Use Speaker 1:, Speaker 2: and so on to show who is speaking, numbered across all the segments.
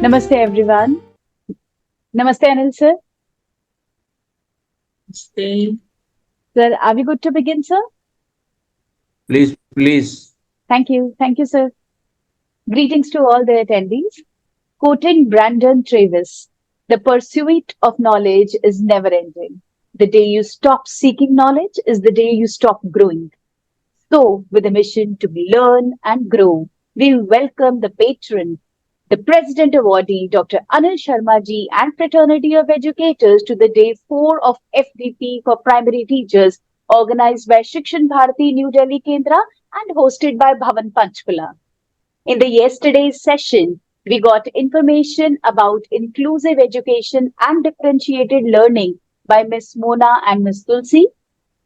Speaker 1: Namaste everyone. Namaste Anil sir.
Speaker 2: Stay.
Speaker 1: Sir, are we good to begin, sir?
Speaker 3: Please.
Speaker 1: Thank you. Thank you, sir. Greetings to all the attendees. Quoting Brandon Travis, the pursuit of knowledge is never ending. The day you stop seeking knowledge is the day you stop growing. So, with a mission to learn and grow, we welcome the patron, the President Awardee, Dr. Anil Sharma ji, and fraternity of educators to the day 4 of FDP for primary teachers, organized by Shikshan Bharati, New Delhi, Kendra, and hosted by Bhavan, Panchkula. In the yesterday's session, we got information about inclusive education and differentiated learning by Miss Mona and Miss Tulsi.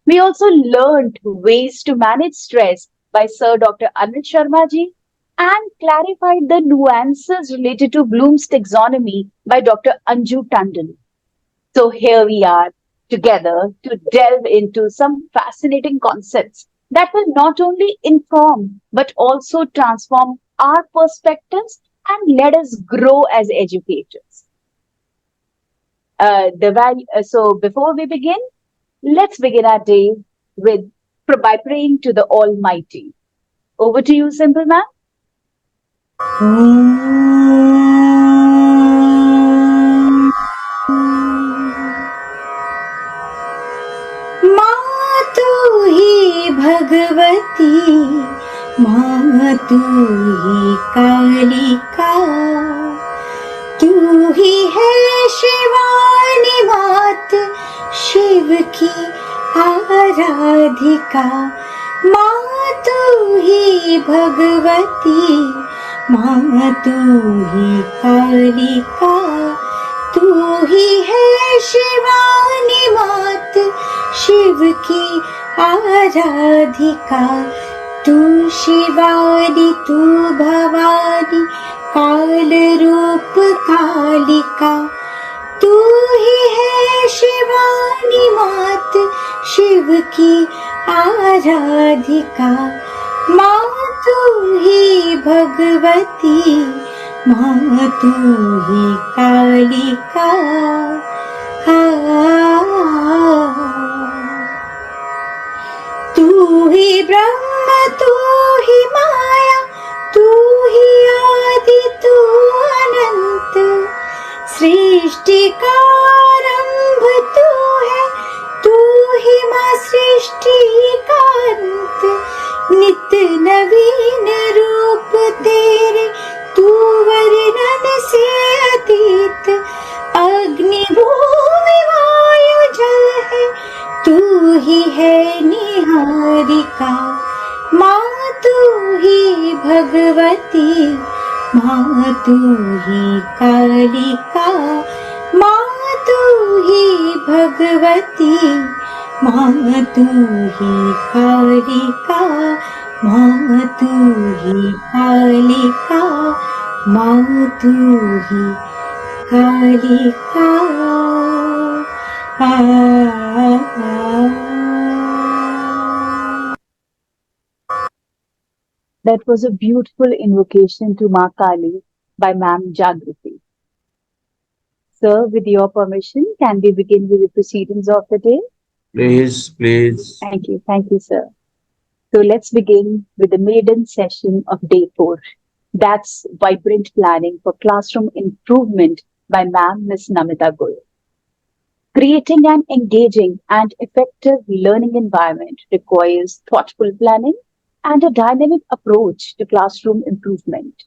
Speaker 1: We also learned ways to manage stress by Sir Dr. Anil Sharma ji and clarified the nuances related to Bloom's taxonomy by Dr. Anju Tandon. So here we are together to delve into some fascinating concepts that will not only inform but also transform our perspectives and let us grow as educators. So before we begin, let's begin our day with by praying to the Almighty. Over to you, Simple Ma'am.
Speaker 4: माँ तू ही भगवती, माँ तू ही कालिका, तू ही है शिवानी मात, शिव की आराधिका। माँ तू ही भगवती, माँ तू ही कालिका, तू ही है शिवानी मात, शिव की आराधिका। तू शिवानी तू भवानी, काल रूप कालिका, तू ही है शिवानी मात, शिव की आराधिका। माँ तू ही भगवती, माँ तू ही कालिका। तू ही ब्रह्म तू ही माया, तू ही आदि तू अनंत, सृष्टि का आरंभ तू है, तू ही माँ सृष्टि का अंत। नित नवीन रूप तेरे, तू वर्णन से अतीत, अग्नि भूमि वायु जल है, तू ही है निहारिका। माँ तू ही भगवती, माँ तू ही कालिका, माँ तू ही भगवती, माँ तू ही कालिका, माँ तू ही कालिका, माँ तू ही Kalika.
Speaker 1: That was a beautiful invocation to Ma Kali by Ma'am Jagrati. Sir, with your permission, can we begin with the proceedings of the day?
Speaker 3: Please.
Speaker 1: Thank you, sir. So let's begin with the maiden session of day 4. That's Vibrant Planning for Classroom Improvement by Ma'am Miss Namita Goyal. Creating an engaging and effective learning environment requires thoughtful planning and a dynamic approach to classroom improvement.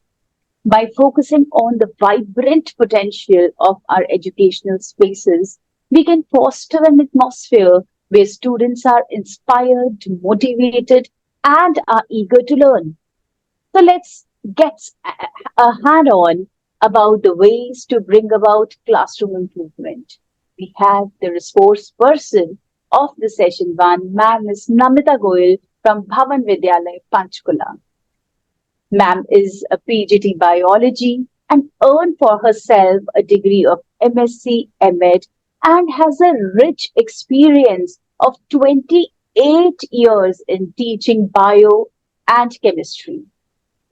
Speaker 1: By focusing on the vibrant potential of our educational spaces, we can foster an atmosphere where students are inspired, motivated, and are eager to learn. So let's get a hand on about the ways to bring about classroom improvement. We have the resource person of the session 1, Ma'am is Namita Goyal from Bhavan Vidyalaya, Panchkula. Ma'am is a PGT Biology and earned for herself a degree of MSc, MEd and has a rich experience of 28 years in teaching bio and chemistry.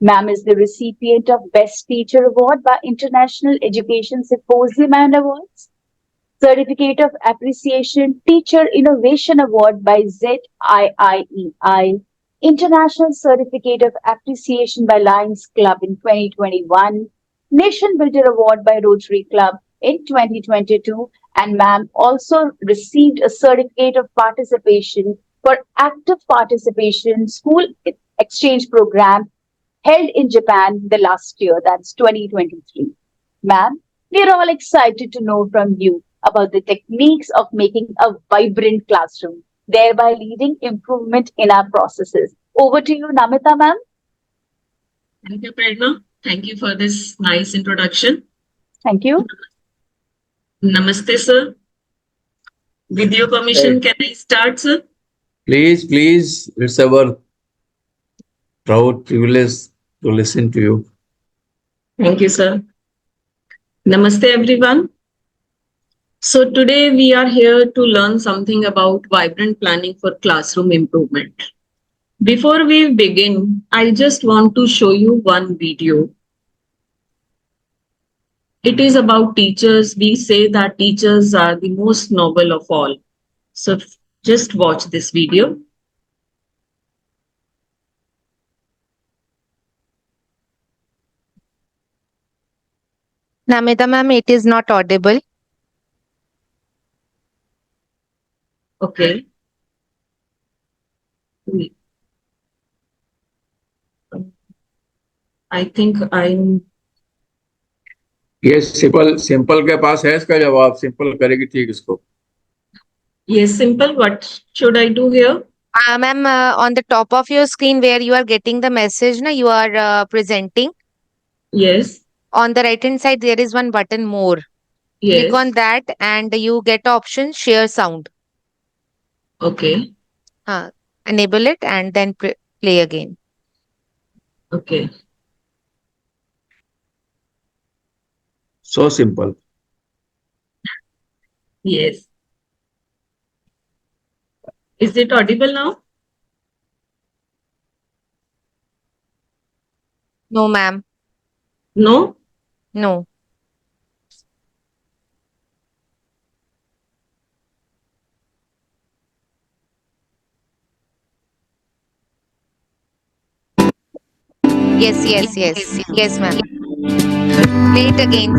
Speaker 1: Ma'am is the recipient of Best Teacher Award by International Education Symposium and Awards, Certificate of Appreciation Teacher Innovation Award by ZIIEI, International Certificate of Appreciation by Lions Club in 2021, Nation Builder Award by Rotary Club in 2022, and ma'am also received a certificate of participation for active participation school exchange program held in Japan the last year, that's 2023. Ma'am, we are all excited to know from you about the techniques of making a vibrant classroom, thereby leading improvement in our processes. Over to you, Namita ma'am.
Speaker 2: Thank you, Prerna. Thank you for this nice introduction.
Speaker 1: Thank you.
Speaker 2: Namaste, sir. With your permission, can I start, sir?
Speaker 3: Please, it's our proud privilege to listen to you.
Speaker 2: Thank you, sir. Namaste, everyone. So today we are here to learn something about vibrant planning for classroom improvement. Before we begin, I just want to show you one video. It is about teachers. We say that teachers are the most noble of all. So just watch this video.
Speaker 5: Namita ma'am, it is not audible.
Speaker 2: Okay. I think I'm.
Speaker 3: ये simple के पास है इसका जवाब, simple करेगी ठीक इसको.
Speaker 2: Yes, simple. What should I do here?
Speaker 5: Ma'am, on the top of your screen where you are getting the message, you are presenting.
Speaker 2: Yes.
Speaker 5: On the right hand side, there is one button more.
Speaker 2: Yes.
Speaker 5: Click on that and you get option share sound.
Speaker 2: Okay.
Speaker 5: Enable it and then play again.
Speaker 2: Okay.
Speaker 3: So simple.
Speaker 2: Yes. Is it audible now?
Speaker 5: No, ma'am.
Speaker 2: No?
Speaker 5: No. Yes, ma'am. Play it again.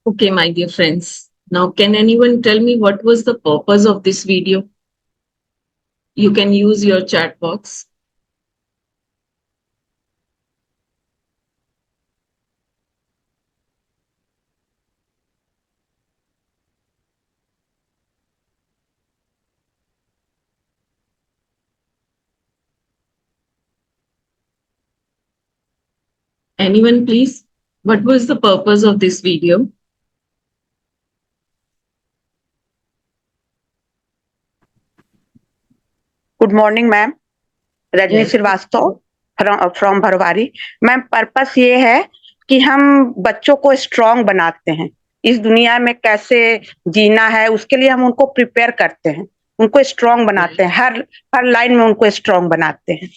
Speaker 2: Okay, my dear friends. Now, can anyone tell me what was the purpose of this video? You can use your chat box. Anyone, please? What was the purpose of this video?
Speaker 6: Good morning, ma'am. Rajni
Speaker 2: Yes.
Speaker 6: Srivastava. From Bharwari. Ma'am purpose ये है कि हम बच्चों को strong बनाते हैं, इस दुनिया में कैसे जीना है उसके लिए हम उनको प्रिपेयर करते हैं, उनको स्ट्रांग बनाते हैं, हर लाइन में उनको स्ट्रांग बनाते हैं।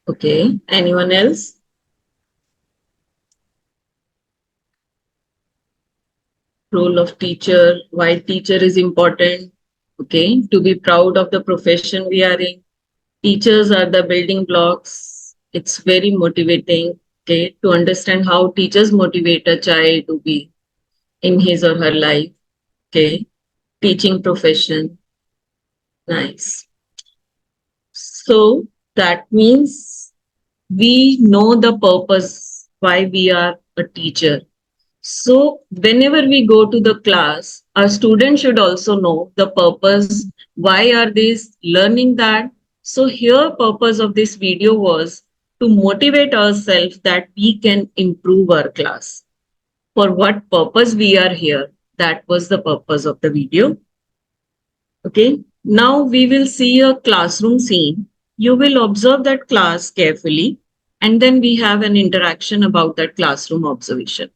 Speaker 2: Okay, anyone else? Role of teacher, why teacher is important. Okay, to be proud of the profession we are in. Teachers are the building blocks. It's very motivating, okay, to understand how teachers motivate a child to be in his or her life. Okay, teaching profession. Nice. So that means we know the purpose why we are a teacher. So whenever we go to the class, our students should also know the purpose. Why are they learning that? So here purpose of this video was to motivate ourselves that we can improve our class. For what purpose we are here, that was the purpose of the video. Okay, now we will see a classroom scene. You will observe that class carefully, and then we have an interaction about that classroom observation.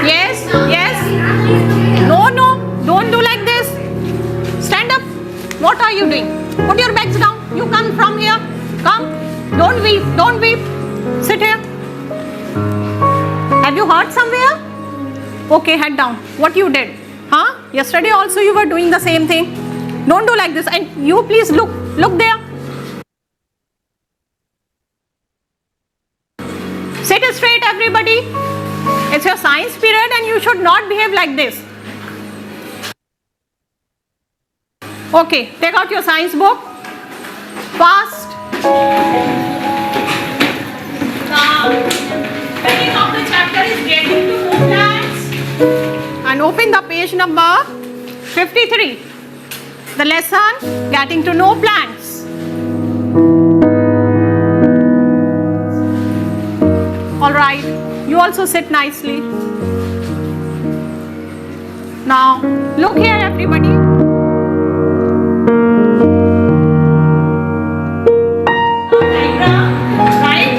Speaker 7: Yes, yes. No, no, don't do like this. Stand up. What are you doing? Put your bags down. You come from here. Come. Don't weep. Don't weep. Sit here. Have you heard somewhere? Okay, head down. What you did? Huh? Yesterday also you were doing the same thing. Don't do like this. And you please look. Look there. Sit straight, everybody. It's your science period and you should not behave like this. Okay, take out your science book. Fast. Now, beginning of the chapter is getting to know plants. And open the page number 53. The lesson, getting to know plants. Alright, you also sit nicely. Now, look here everybody. Diagram, right?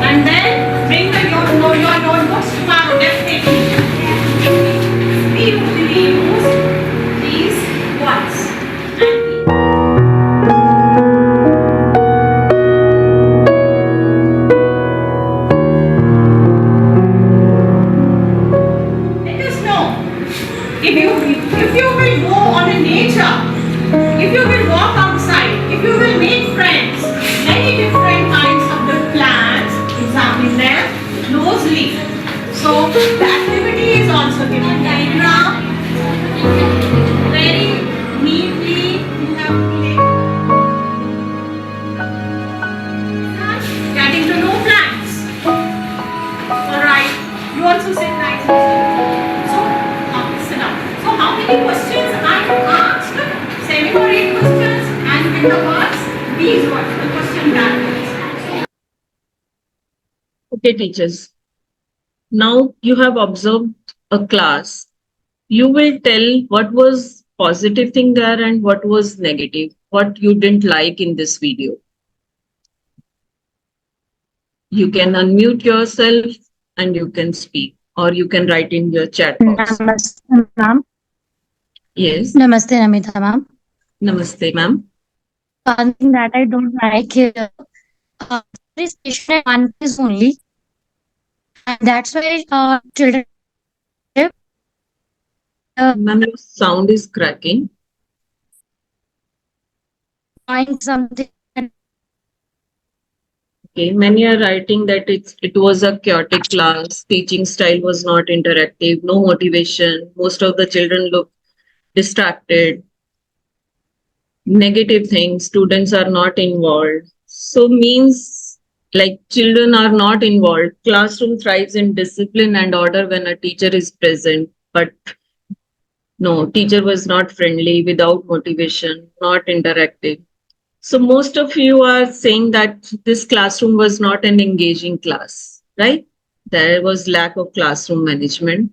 Speaker 7: And then bring your notebooks tomorrow, definitely. We usually use these words. Let us know if you will go on a nature, if you will walk outside, if you will make friends, many different kinds of the plants, examine them closely. So the activity is also given diagram. Very neatly you have laid. Getting to know plants. Alright, you also sit nicely. So now sit down. So how many questions I have asked? 7 or 8 questions, and with the words, these words, the question brackets.
Speaker 2: Okay, teachers. Now you have observed a class. You will tell what was positive thing there and what was negative, what you didn't like in this video. You can unmute yourself and you can speak, or you can write in your chat box.
Speaker 8: Namaste, ma'am.
Speaker 2: Yes.
Speaker 8: Namaste, Namita, ma'am.
Speaker 2: Namaste, ma'am.
Speaker 8: One thing that I don't like here, this station at one place only, and that's why children
Speaker 2: Ma'am, your sound is cracking.
Speaker 8: find something.
Speaker 2: Okay, many are writing that it was a chaotic class, teaching style was not interactive, no motivation, most of the children look distracted, negative things, students are not involved. So means like children are not involved. Classroom thrives in discipline and order when a teacher is present, but no, teacher was not friendly, without motivation, not interactive. So most of you are saying that this classroom was not an engaging class, right? There was lack of classroom management.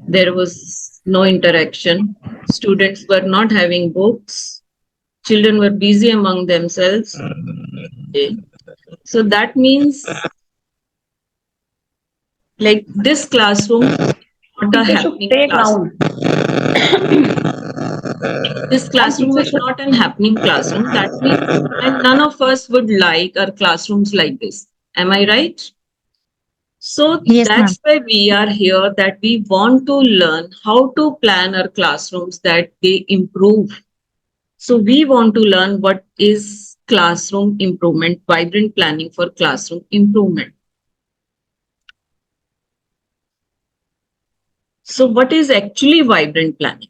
Speaker 2: There was no interaction. Students were not having books. Children were busy among themselves. Okay. So that means like this classroom not a
Speaker 6: Teacher should
Speaker 2: happening
Speaker 6: take
Speaker 2: classroom.
Speaker 6: round.
Speaker 2: This classroom was not an happening classroom. That means, and none of us would like our classrooms like this. Am I right? So
Speaker 8: Yes, ma'am.
Speaker 2: that's why we are here, that we want to learn how to plan our classrooms that they improve. So we want to learn what is classroom improvement, vibrant planning for classroom improvement. So what is actually vibrant planning?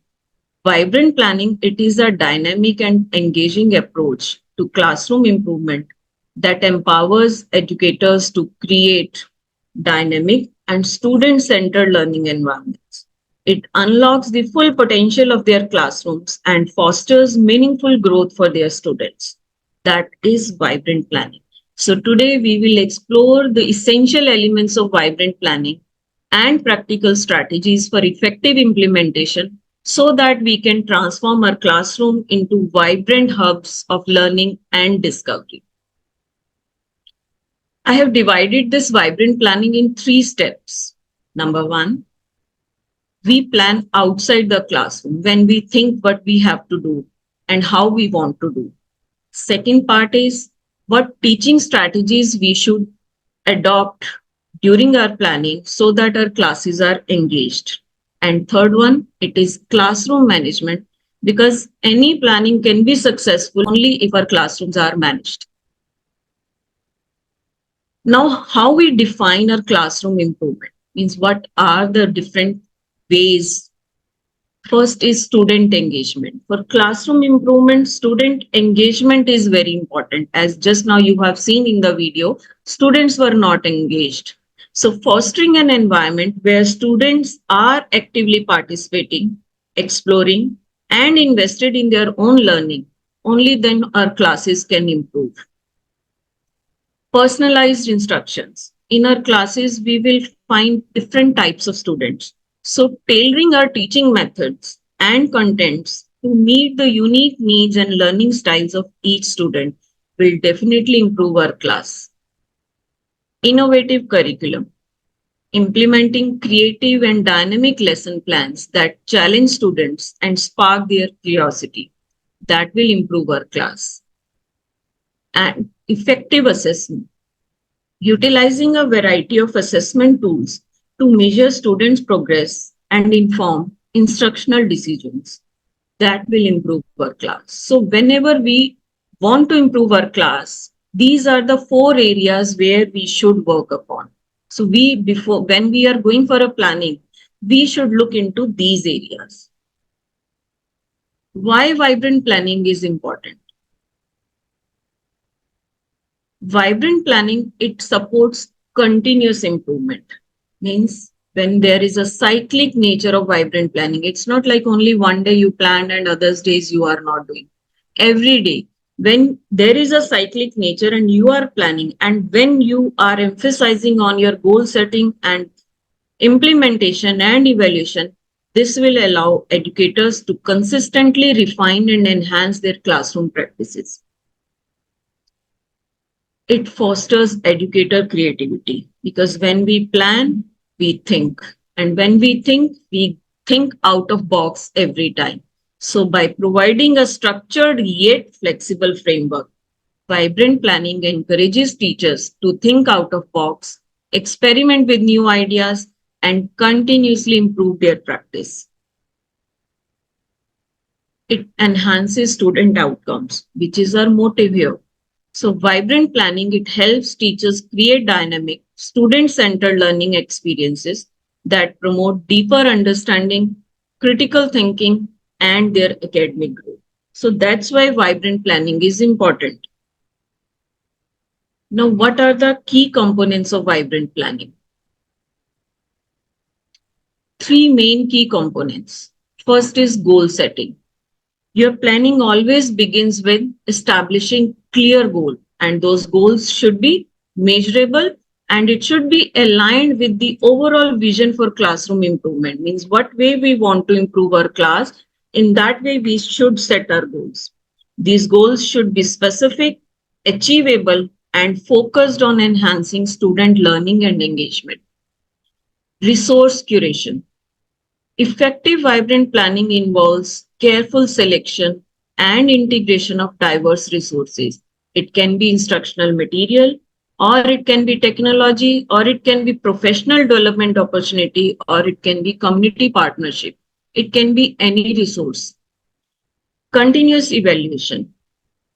Speaker 2: Vibrant planning, it is a dynamic and engaging approach to classroom improvement that empowers educators to create dynamic and student-centered learning environments. It unlocks the full potential of their classrooms and fosters meaningful growth for their students. That is vibrant planning. So today we will explore the essential elements of vibrant planning and practical strategies for effective implementation so that we can transform our classroom into vibrant hubs of learning and discovery. I have divided this vibrant planning in 3 steps. Number 1, we plan outside the classroom when we think what we have to do and how we want to do. Second part is what teaching strategies we should adopt during our planning so that our classes are engaged. And third one, it is classroom management, because any planning can be successful only if our classrooms are managed. Now, how we define our classroom improvement means what are the different ways. First is student engagement. For classroom improvement, student engagement is very important. As just now you have seen in the video, students were not engaged. So fostering an environment where students are actively participating, exploring, and invested in their own learning, only then our classes can improve. Personalized instructions. In our classes, we will find different types of students. So tailoring our teaching methods and contents to meet the unique needs and learning styles of each student will definitely improve our class. Innovative curriculum. Implementing creative and dynamic lesson plans that challenge students and spark their curiosity. That will improve our class. And effective assessment. Utilizing a variety of assessment tools to measure students' progress and inform instructional decisions. That will improve our class. So whenever we want to improve our class, these are the 4 areas where we should work upon. So when we are going for a planning, we should look into these areas. Why vibrant planning is important? Vibrant planning, it supports continuous improvement. Means when there is a cyclic nature of vibrant planning, it's not like only one day you planned and others days you are not doing. Every day, when there is a cyclic nature and you are planning, and when you are emphasizing on your goal setting and implementation and evaluation, this will allow educators to consistently refine and enhance their classroom practices. It fosters educator creativity, because when we plan, we think. And when we think out of box every time. So by providing a structured yet flexible framework, vibrant planning encourages teachers to think out of box, experiment with new ideas, and continuously improve their practice. It enhances student outcomes, which is our motive here. So vibrant planning, it helps teachers create dynamic, student-centered learning experiences that promote deeper understanding, critical thinking, and their academic growth. So that's why vibrant planning is important. Now, what are the key components of vibrant planning? Three main key components. First is goal setting. Your planning always begins with establishing clear goal, and those goals should be measurable and it should be aligned with the overall vision for classroom improvement. Means what way we want to improve our class, in that way we should set our goals. These goals should be specific, achievable, and focused on enhancing student learning and engagement. Resource curation. Effective vibrant planning involves careful selection and integration of diverse resources. It can be instructional material, or it can be technology, or it can be professional development opportunity, or it can be community partnership. It can be any resource. Continuous evaluation.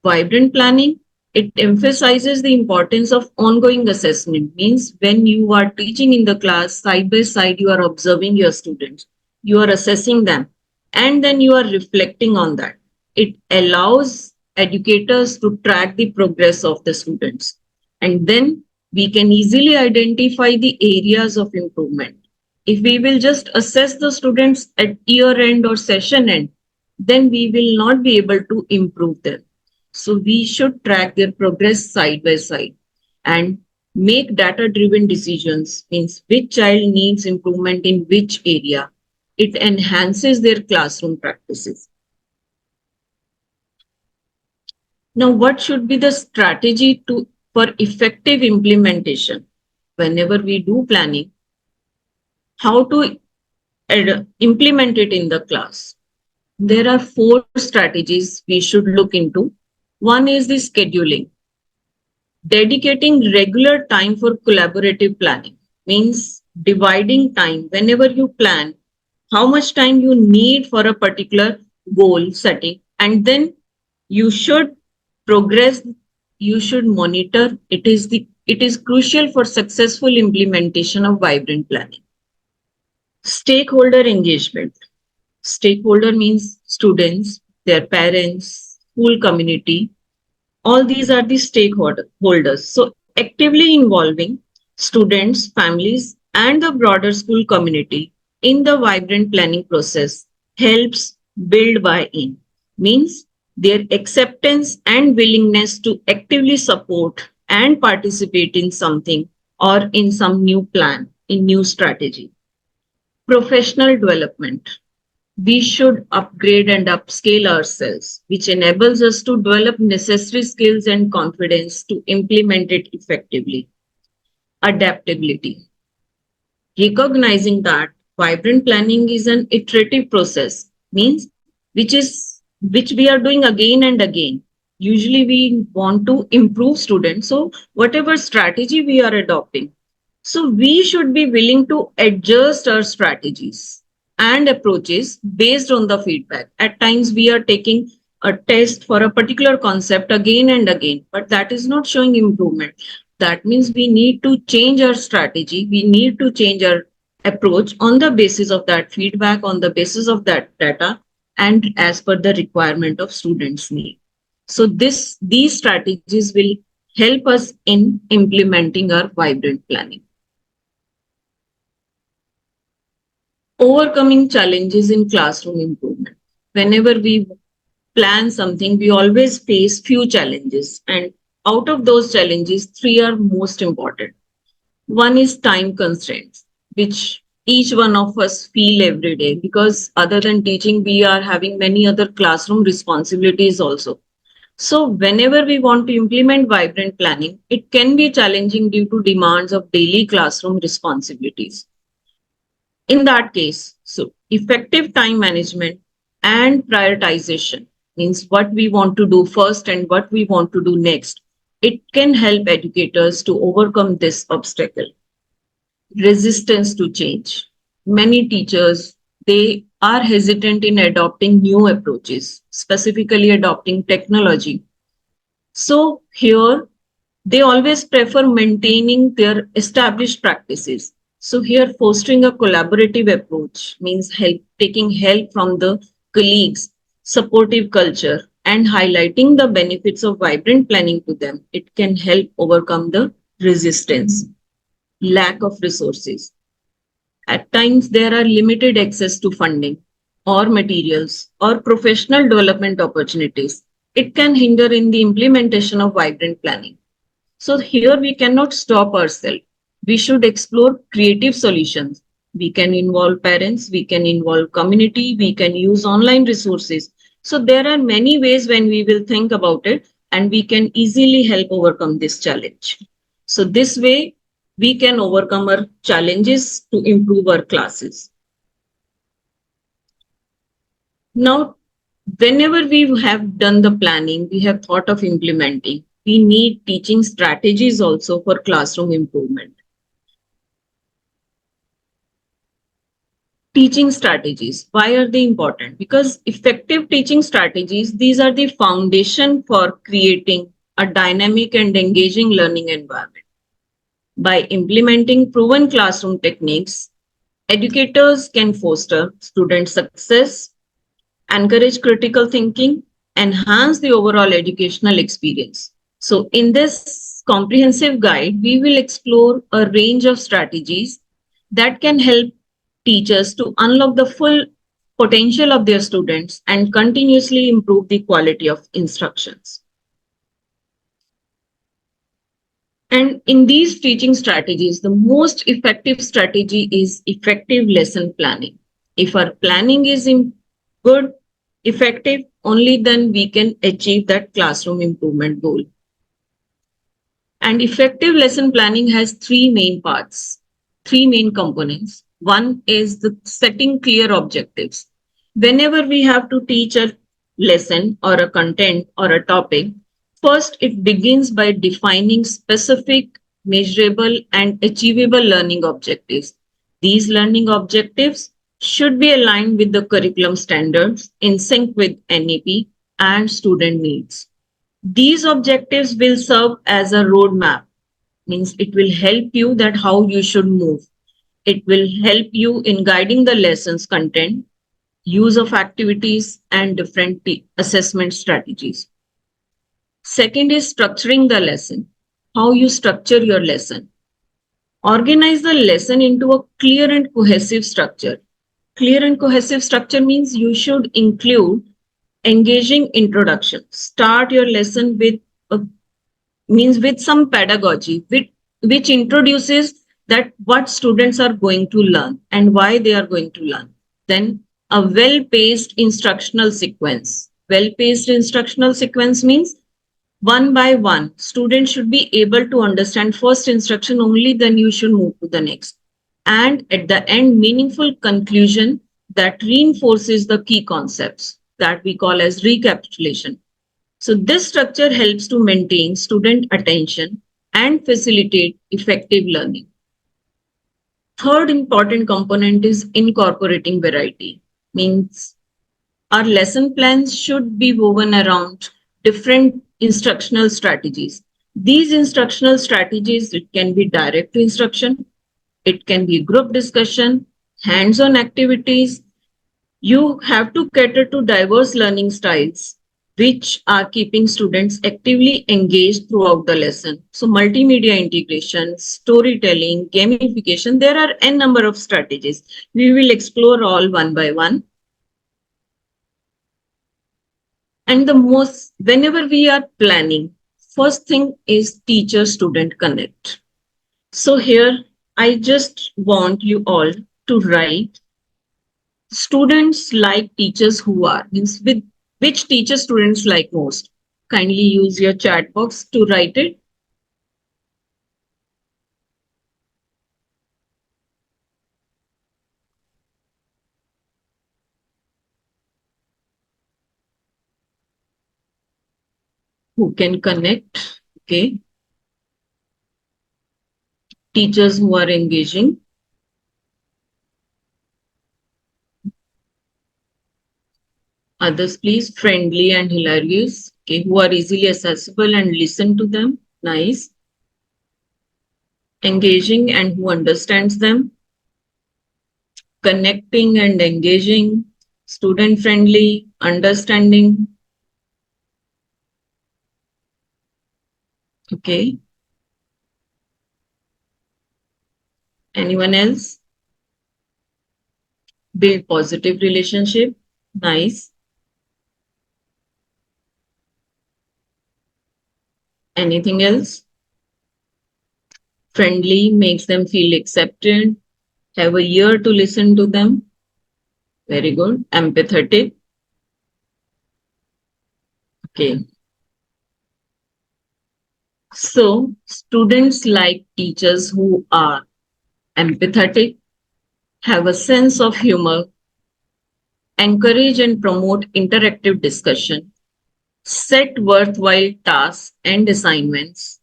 Speaker 2: Vibrant planning, it emphasizes the importance of ongoing assessment. Means when you are teaching in the class, side by side, you are observing your students, you are assessing them, and then you are reflecting on that. It allows educators to track the progress of the students. And then we can easily identify the areas of improvement. If we will just assess the students at year end or session end, then we will not be able to improve them. So we should track their progress side by side and make data-driven decisions. Means which child needs improvement in which area. It enhances their classroom practices. Now, what should be the strategy for effective implementation? Whenever we do planning, how to implement it in the class? There are 4 strategies we should look into. One is the scheduling. Dedicating regular time for collaborative planning means dividing time. Whenever you plan, how much time you need for a particular goal setting, and then you should progress, you should monitor. It is crucial for successful implementation of vibrant planning. Stakeholder engagement. Stakeholder means students, their parents, school community. All these are the stakeholders. So actively involving students, families, and the broader school community in the vibrant planning process helps build buy-in. Means their acceptance and willingness to actively support and participate in something or in some new plan, in new strategy. Professional development. We should upgrade and upscale ourselves, which enables us to develop necessary skills and confidence to implement it effectively. Adaptability. Recognizing that vibrant planning is an iterative process, means which we are doing again and again. Usually we want to improve students. So whatever strategy we are adopting, so we should be willing to adjust our strategies and approaches based on the feedback. At times we are taking a test for a particular concept again and again, but that is not showing improvement. That means we need to change our strategy. We need to change our approach on the basis of that feedback, on the basis of that data, and as per the requirement of students' need. So these strategies will help us in implementing our vibrant planning. Overcoming challenges in classroom improvement. Whenever we plan something, we always face few challenges, and out of those challenges, 3 are most important. One is time constraints, which each one of us feel every day, because other than teaching, we are having many other classroom responsibilities also. So whenever we want to implement vibrant planning, it can be challenging due to demands of daily classroom responsibilities. In that case, so effective time management and prioritization, means what we want to do first and what we want to do next. It can help educators to overcome this obstacle. Resistance to change. Many teachers, they are hesitant in adopting new approaches, specifically adopting technology. So here they always prefer maintaining their established practices. So here fostering a collaborative approach means taking help from the colleagues, supportive culture, and highlighting the benefits of vibrant planning to them. It can help overcome the resistance, lack of resources. At times, there are limited access to funding or materials or professional development opportunities. It can hinder in the implementation of vibrant planning. So here we cannot stop ourselves. We should explore creative solutions. We can involve parents, we can involve community, we can use online resources. So there are many ways when we will think about it and we can easily help overcome this challenge. So this way we can overcome our challenges to improve our classes. Now, whenever we have done the planning, we have thought of implementing, we need teaching strategies also for classroom improvement. Teaching strategies, why are they important? Because effective teaching strategies, these are the foundation for creating a dynamic and engaging learning environment. By implementing proven classroom techniques, educators can foster student success, encourage critical thinking, enhance the overall educational experience. So in this comprehensive guide, we will explore a range of strategies that can help teachers to unlock the full potential of their students and continuously improve the quality of instructions. And in these teaching strategies, the most effective strategy is effective lesson planning. If our planning is good, effective, only then we can achieve that classroom improvement goal. And effective lesson planning has three main parts, three main components. One is the setting clear objectives. Whenever we have to teach a lesson or a content or a topic, first it begins by defining specific, measurable, and achievable learning objectives. These learning objectives should be aligned with the curriculum standards, in sync with NEP and student needs. These objectives will serve as a roadmap, means it will help you that how you should move. It will help you in guiding the lessons content, use of activities, and different assessment strategies. Second is structuring the lesson, how you structure your lesson. Organize the lesson into a clear and cohesive structure. Clear and cohesive structure means you should include engaging introduction. Start your lesson with with some pedagogy, which introduces that what students are going to learn and why they are going to learn. Then a well-paced instructional sequence. Well-paced instructional sequence means one by one, students should be able to understand first instruction only, then you should move to the next. And at the end, meaningful conclusion that reinforces the key concepts that we call as recapitulation. So this structure helps to maintain student attention and facilitate effective learning. Third important component is incorporating variety. Means our lesson plans should be woven around different instructional strategies. These instructional strategies, it can be direct instruction, it can be group discussion, hands-on activities. You have to cater to diverse learning styles, which are keeping students actively engaged throughout the lesson. So multimedia integration, storytelling, gamification, there are n number of strategies. We will explore all one by one. And whenever we are planning, first thing is teacher-student connect. So here, I just want you all to write students like teachers who are, means with which teacher students like most. Kindly use your chat box to write it. Who can connect? Okay. Teachers who are engaging. Others, please. Friendly and hilarious. Okay, who are easily accessible and listen to them. Nice. Engaging and who understands them. Connecting and engaging. Student friendly, understanding. Okay. Anyone else? Build positive relationship. Nice. Anything else? Friendly, makes them feel accepted. Have a ear to listen to them. Very good. Empathetic. Okay. So students like teachers who are empathetic, have a sense of humor, encourage and promote interactive discussion, set worthwhile tasks and assignments,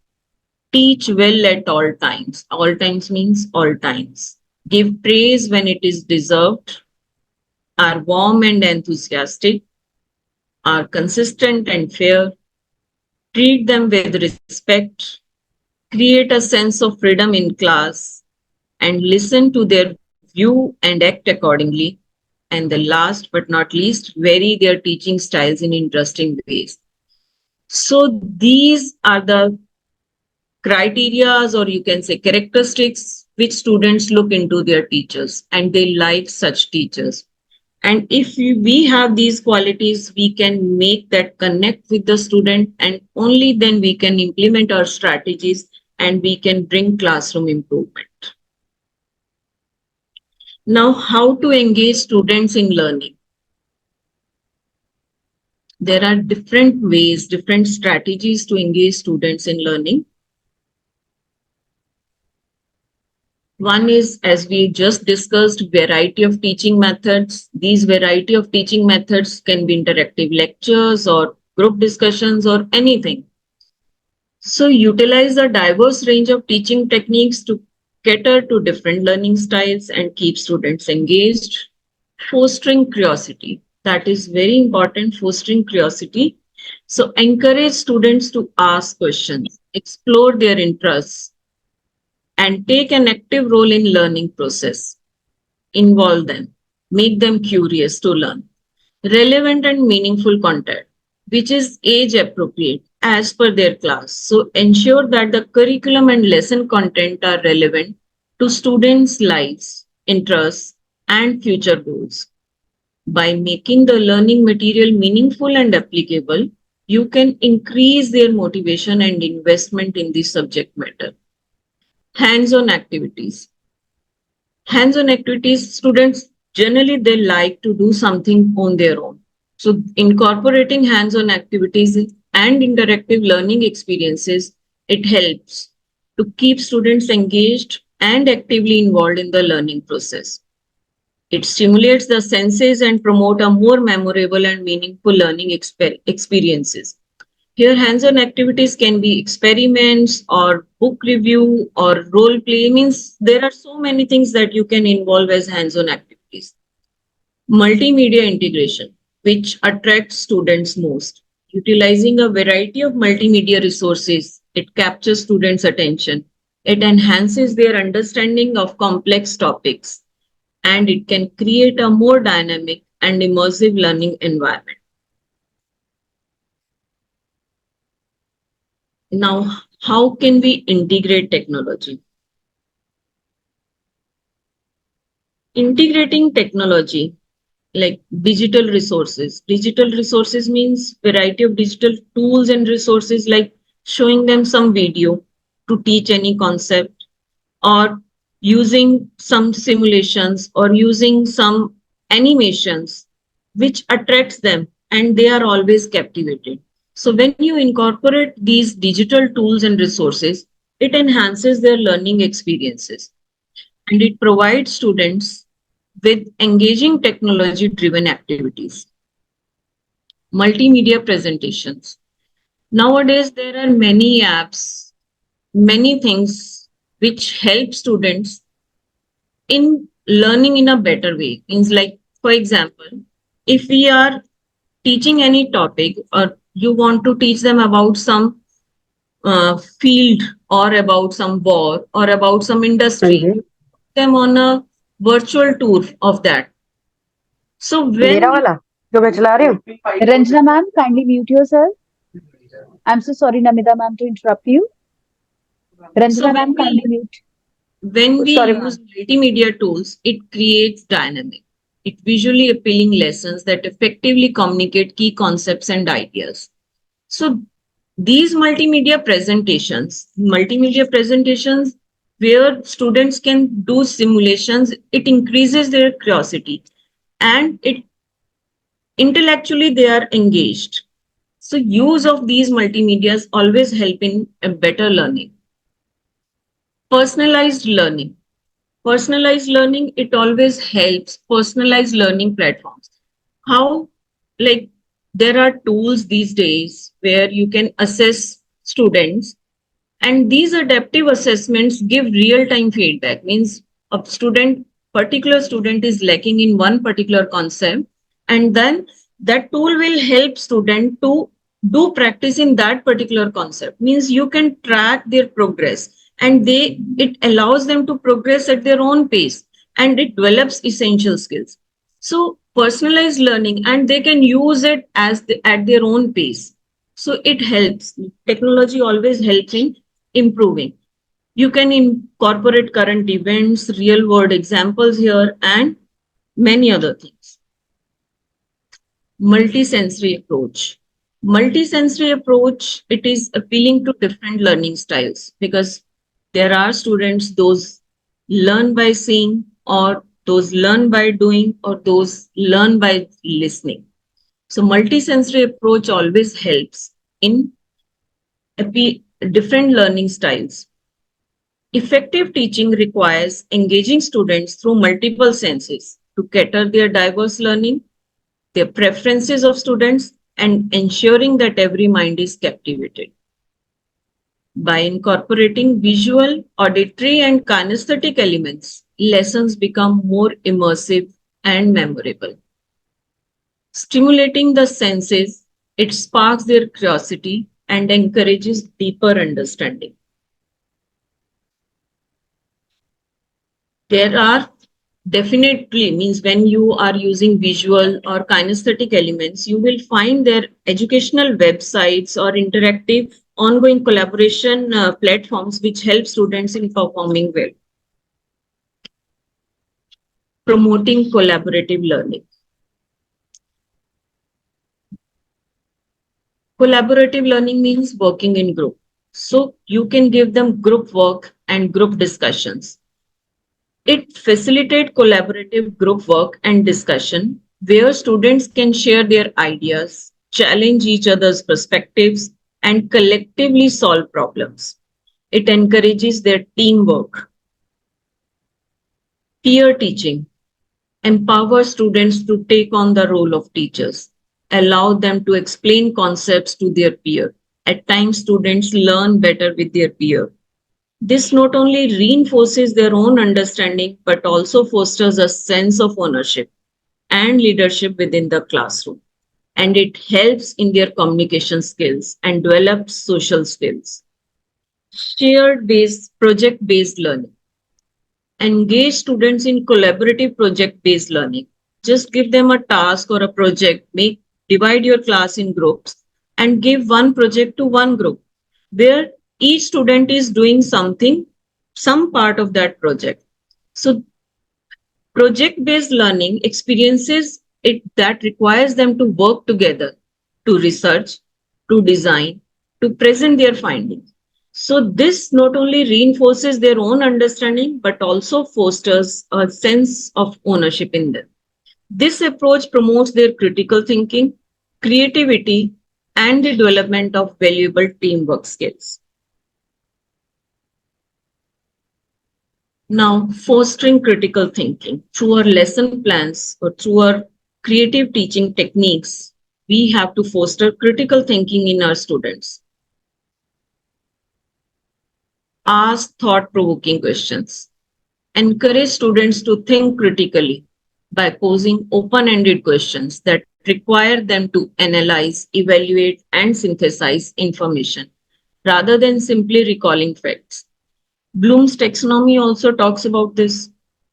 Speaker 2: teach well at all times. All times means all times. Give praise when it is deserved, are warm and enthusiastic, are consistent and fair, treat them with respect, create a sense of freedom in class, and listen to their view and act accordingly. And the last but not least, vary their teaching styles in interesting ways. So these are the criterias, or you can say characteristics, which students look into their teachers and they like such teachers. And if we have these qualities, we can make that connect with the student, and only then we can implement our strategies and we can bring classroom improvement. Now, how to engage students in learning? There are different ways, different strategies to engage students in learning. One is, as we just discussed, variety of teaching methods. These variety of teaching methods can be interactive lectures or group discussions or anything. So utilize a diverse range of teaching techniques to cater to different learning styles and keep students engaged. Fostering curiosity. That is very important, fostering curiosity. So encourage students to ask questions, explore their interests, and take an active role in learning process. Involve them, make them curious to learn. Relevant and meaningful content, which is age appropriate as per their class. So ensure that the curriculum and lesson content are relevant to students' lives, interests, and future goals. By making the learning material meaningful and applicable, you can increase their motivation and investment in the subject matter. Hands-on activities. Hands-on activities, students generally they like to do something on their own. So incorporating hands-on activities and interactive learning experiences, it helps to keep students engaged and actively involved in the learning process. It stimulates the senses and promote a more memorable and meaningful learning experiences. Here, hands-on activities can be experiments or book review or role play. Means there are so many things that you can involve as hands-on activities. Multimedia integration, which attracts students most. Utilizing a variety of multimedia resources, it captures students' attention. It enhances their understanding of complex topics, and it can create a more dynamic and immersive learning environment. Now, how can we integrate technology? Integrating technology like digital resources. Digital resources means variety of digital tools and resources, like showing them some video to teach any concept, or using some simulations or using some animations which attracts them and they are always captivated. So when you incorporate these digital tools and resources, it enhances their learning experiences and it provides students with engaging technology driven activities. Multimedia presentations. Nowadays, there are many apps, many things which help students in learning in a better way. Means like, for example, if we are teaching any topic or you want to teach them about some field or about some war or about some industry, you put them on a virtual tour of that. So when
Speaker 6: मेरा वाला जो मैं चला रही हूँ
Speaker 1: Ranjana ma'am, kindly mute yourself. I'm so sorry, Namita ma'am, to interrupt you.
Speaker 2: so
Speaker 1: Ranjana
Speaker 2: when
Speaker 1: ma'am, kindly
Speaker 2: we
Speaker 1: mute.
Speaker 2: when we
Speaker 6: Sorry,
Speaker 2: use multimedia tools, it creates dynamic, it visually appealing lessons that effectively communicate key concepts and ideas. So these multimedia presentations where students can do simulations, it increases their curiosity and it intellectually they are engaged. So use of these multimedias always help in a better learning. Personalized learning. Personalized learning, it always helps. Personalized learning platforms. How, like, there are tools these days where you can assess students, and these adaptive assessments give real-time feedback. Means a particular student is lacking in one particular concept, and then that tool will help student to do practice in that particular concept. Means you can track their progress, and it allows them to progress at their own pace, and it develops essential skills. So personalized learning, and they can use it at their own pace. So it helps. Technology always helps in improving. You can incorporate current events, real world examples here, and many other things. Multisensory approach. Multisensory approach, it is appealing to different learning styles because there are students, those learn by seeing, or those learn by doing, or those learn by listening. So multisensory approach always helps in different learning styles. Effective teaching requires engaging students through multiple senses to cater their diverse learning, their preferences of students, and ensuring that every mind is captivated. By incorporating visual, auditory, and kinesthetic elements, lessons become more immersive and memorable. Stimulating the senses, it sparks their curiosity and encourages deeper understanding. There are definitely, means when you are using visual or kinesthetic elements, you will find their educational websites or interactive ongoing collaboration platforms which help students in performing well. Promoting collaborative learning. Collaborative learning means working in group. So you can give them group work and group discussions. It facilitates collaborative group work and discussion where students can share their ideas, challenge each other's perspectives, and collectively solve problems. It encourages their teamwork. Peer teaching empowers students to take on the role of teachers, allow them to explain concepts to their peer. At times, students learn better with their peer. This not only reinforces their own understanding, but also fosters a sense of ownership and leadership within the classroom. And it helps in their communication skills and develops social skills. Project-based learning. Engage students in collaborative project-based learning. Just give them a task or a project, divide your class in groups and give one project to one group where each student is doing something, some part of that project. So project-based learning experiences that requires them to work together to research, to design, to present their findings. So this not only reinforces their own understanding, but also fosters a sense of ownership in them. This approach promotes their critical thinking, creativity, and the development of valuable teamwork skills. Now, fostering critical thinking through our lesson plans or through our creative teaching techniques, we have to foster critical thinking in our students. Ask thought-provoking questions. Encourage students to think critically. by posing open-ended questions that require them to analyze, evaluate, and synthesize information rather than simply recalling facts. Bloom's taxonomy also talks about this,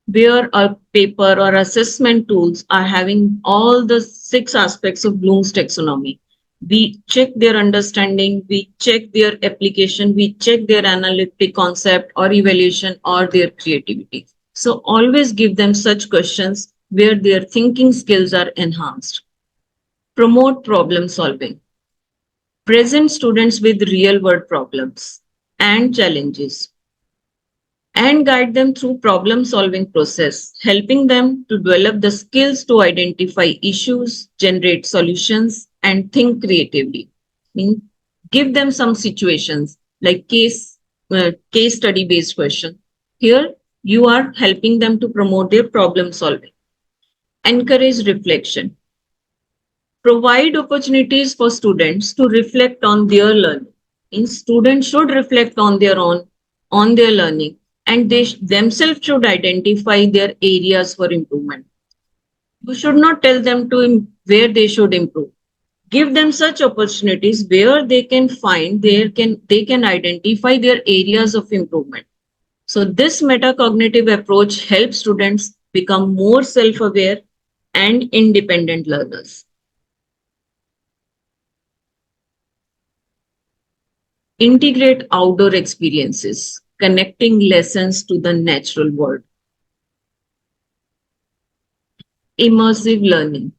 Speaker 2: where a paper or assessment tools are having all the 6 aspects of Bloom's taxonomy. We check their understanding, we check their application, we check their analytic concept or evaluation or their creativity. So always give them such questions where their thinking skills are enhanced. Promote problem solving. Present students with real world problems and challenges and guide them through problem solving process, helping them to develop the skills to identify issues, generate solutions, and think creatively. Give them some situations like case study based question. Here you are helping them to promote their problem solving. Encourage reflection. Provide opportunities for students to reflect on their learning. Students should reflect on their learning, and they themselves should identify their areas for improvement. You should not tell them to where they should improve. Give them such opportunities where they can find they can identify their areas of improvement. So this metacognitive approach helps students become more self-aware and independent learners. Integrate outdoor experiences, connecting lessons to the natural world. Immersive learning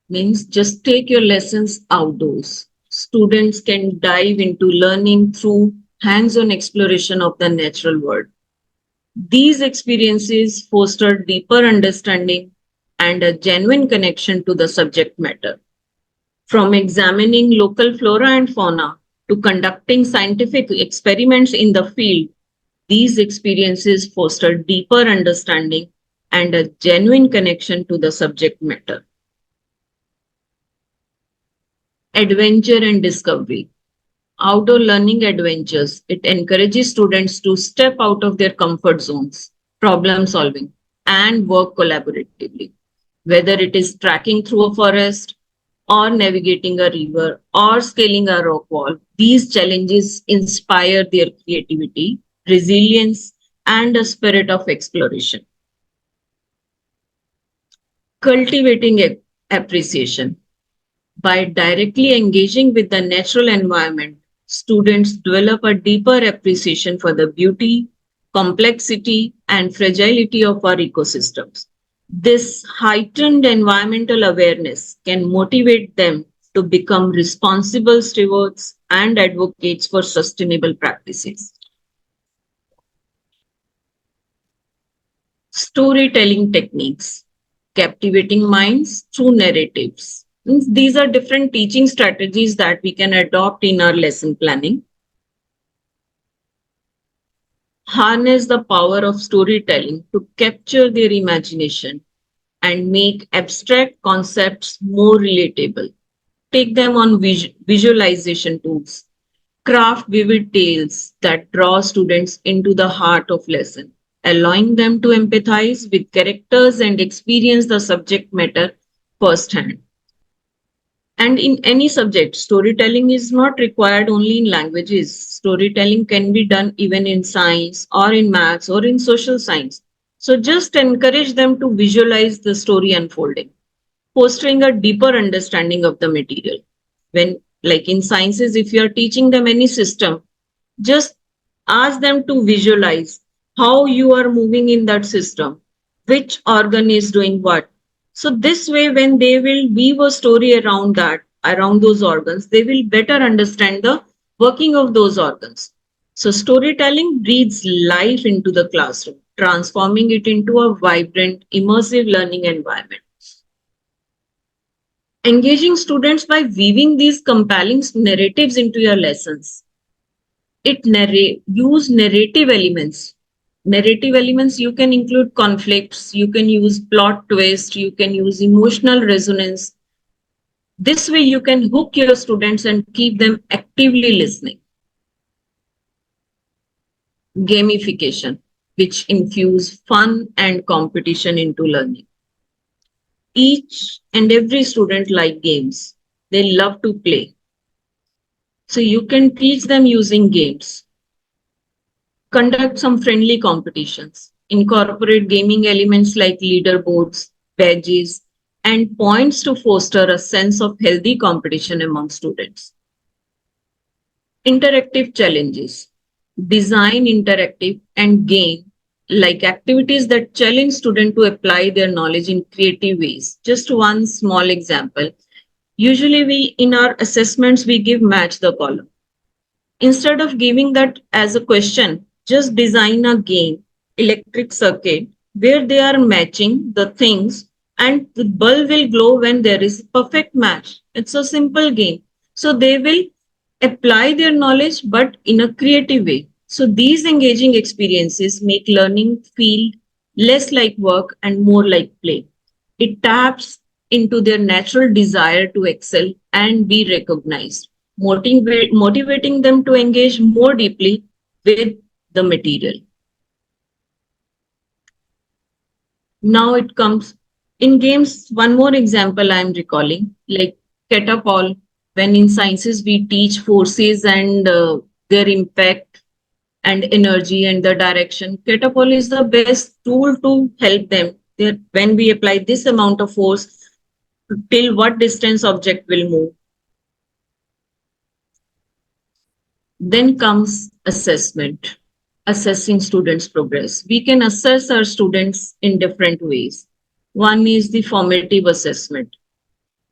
Speaker 2: means just take your lessons outdoors. Students can dive into learning through hands-on exploration of the natural world. These experiences foster deeper understanding and a genuine connection to the subject matter. From examining local flora and fauna to conducting scientific experiments in the field, these experiences foster deeper understanding and a genuine connection to the subject matter. Adventure and discovery. Outdoor learning adventures, it encourages students to step out of their comfort zones, problem solving, and work collaboratively. Whether it is trekking through a forest, or navigating a river, or scaling a rock wall, these challenges inspire their creativity, resilience, and a spirit of exploration. Cultivating appreciation. By directly engaging with the natural environment, students develop a deeper appreciation for the beauty, complexity, and fragility of our ecosystems. This heightened environmental awareness can motivate them to become responsible stewards and advocates for sustainable practices. Storytelling techniques, captivating minds through narratives. These are different teaching strategies that we can adopt in our lesson planning. Harness the power of storytelling to capture their imagination and make abstract concepts more relatable. Take them on visualization tools. Craft vivid tales that draw students into the heart of lesson, allowing them to empathize with characters and experience the subject matter firsthand. And in any subject, storytelling is not required only in languages. Storytelling can be done even in science or in maths or in social science. So just encourage them to visualize the story unfolding, fostering a deeper understanding of the material. When, like in sciences, if you are teaching them any system, just ask them to visualize how you are moving in that system, which organ is doing what. So this way, when they will weave a story around that, around those organs, they will better understand the working of those organs. So storytelling breathes life into the classroom, transforming it into a vibrant, immersive learning environment. Engaging students by weaving these compelling narratives into your lessons. Use narrative elements. Narrative elements, you can include conflicts, you can use plot twist, you can use emotional resonance. This way you can hook your students and keep them actively listening. Gamification, which infuse fun and competition into learning. each and every student like games. They love to play. So you can teach them using games. Conduct some friendly competitions. Incorporate gaming elements like leaderboards, badges, and points to foster a sense of healthy competition among students. Interactive challenges. Design interactive and game like activities that challenge students to apply their knowledge in creative ways. Just one small example. Usually we in our assessments we give match the column. Instead of giving that as a question, just design a game, electric circuit, where they are matching the things and the bulb will glow when there is a perfect match. It's a simple game. So they will apply their knowledge but in a creative way. So these engaging experiences make learning feel less like work and more like play. It taps into their natural desire to excel and be recognized, motivating them to engage more deeply with the material. Now it comes in games. One more example I am recalling, like catapult. When in sciences we teach forces and their impact and energy and the direction, catapult is the best tool to help them. When we apply this amount of force, till what distance object will move. Then comes assessment, assessing students' progress. We can assess our students in different ways. One is the formative assessment.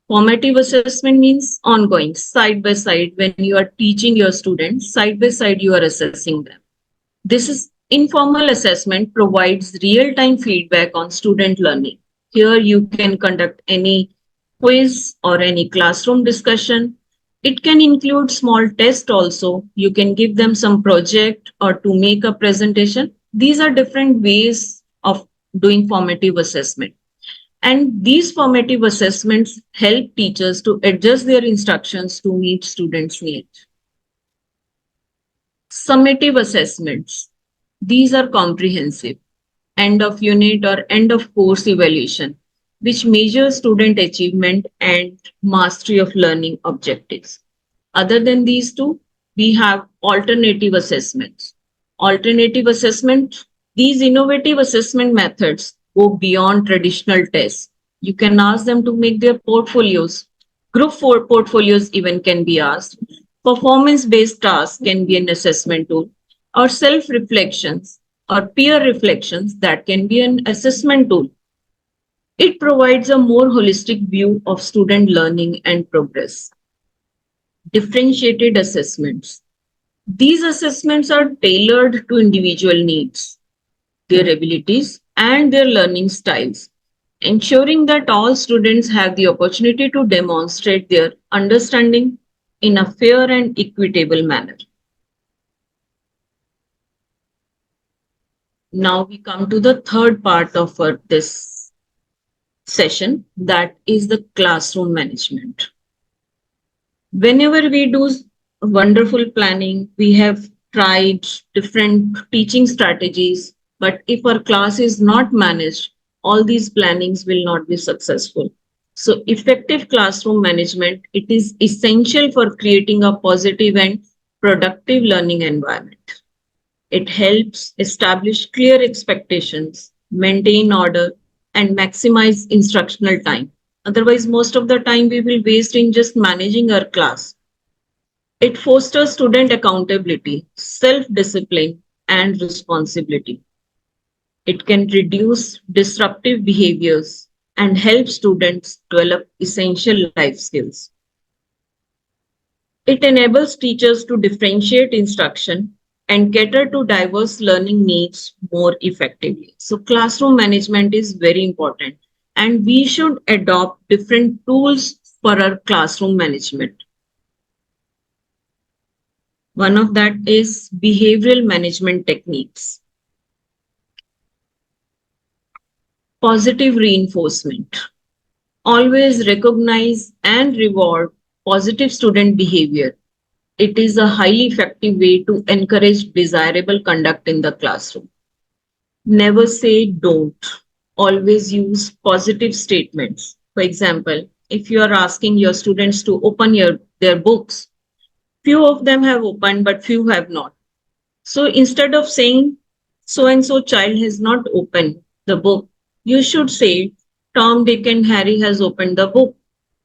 Speaker 2: Formative assessment means ongoing, side by side, when you are teaching your students, side by side you are assessing them. This is informal assessment provides real-time feedback on student learning. Here you can conduct any quiz or any classroom discussion. It can include small tests also. You can give them some project or to make a presentation. These are different ways of doing formative assessment. And these formative assessments help teachers to adjust their instructions to meet students' needs. Summative assessments. These are comprehensive, end of unit or end of course evaluation, which measure student achievement and mastery of learning objectives. Other than these two, we have alternative assessments. Alternative assessment, these innovative assessment methods go beyond traditional tests. You can ask them to make their portfolios. Group 4 portfolios even can be asked. Performance-based tasks can be an assessment tool, or self-reflections or peer reflections that can be an assessment tool. It provides a more holistic view of student learning and progress. Differentiated assessments. These assessments are tailored to individual needs, their abilities, and their learning styles, ensuring that all students have the opportunity to demonstrate their understanding in a fair and equitable manner. Now we come to the third part of this session, that is the classroom management. Whenever we do wonderful planning, we have tried different teaching strategies, but if our class is not managed, all these plannings will not be successful. So effective classroom management, it is essential for creating a positive and productive learning environment. It helps establish clear expectations, maintain order, and maximize instructional time. Otherwise, most of the time we will waste in just managing our class. It fosters student accountability, self-discipline, and responsibility. It can reduce disruptive behaviors and help students develop essential life skills. It enables teachers to differentiate instruction and cater to diverse learning needs more effectively. So classroom management is very important, and we should adopt different tools for our classroom management. One of that is behavioral management techniques. Positive reinforcement. Always recognize and reward positive student behavior. It is a highly effective way to encourage desirable conduct in the classroom. Never say don't. always use positive statements. For example, if you are asking your students to open their books, few of them have opened, but few have not. So instead of saying so and so child has not opened the book, you should say Tom, Dick, and Harry has opened the book.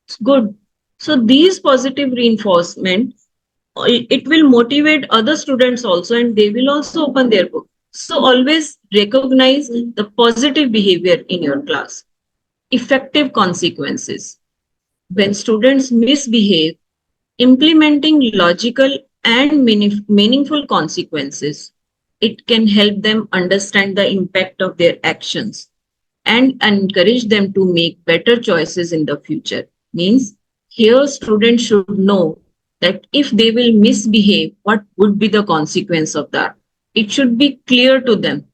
Speaker 2: It's good. So these positive reinforcement, it will motivate other students also, and they will also open their book. So always recognize the positive behavior in your class. Effective consequences. When students misbehave, implementing logical and meaningful consequences, it can help them understand the impact of their actions and encourage them to make better choices in the future. Means here students should know that if they will misbehave, what would be the consequence of that? It should be clear to them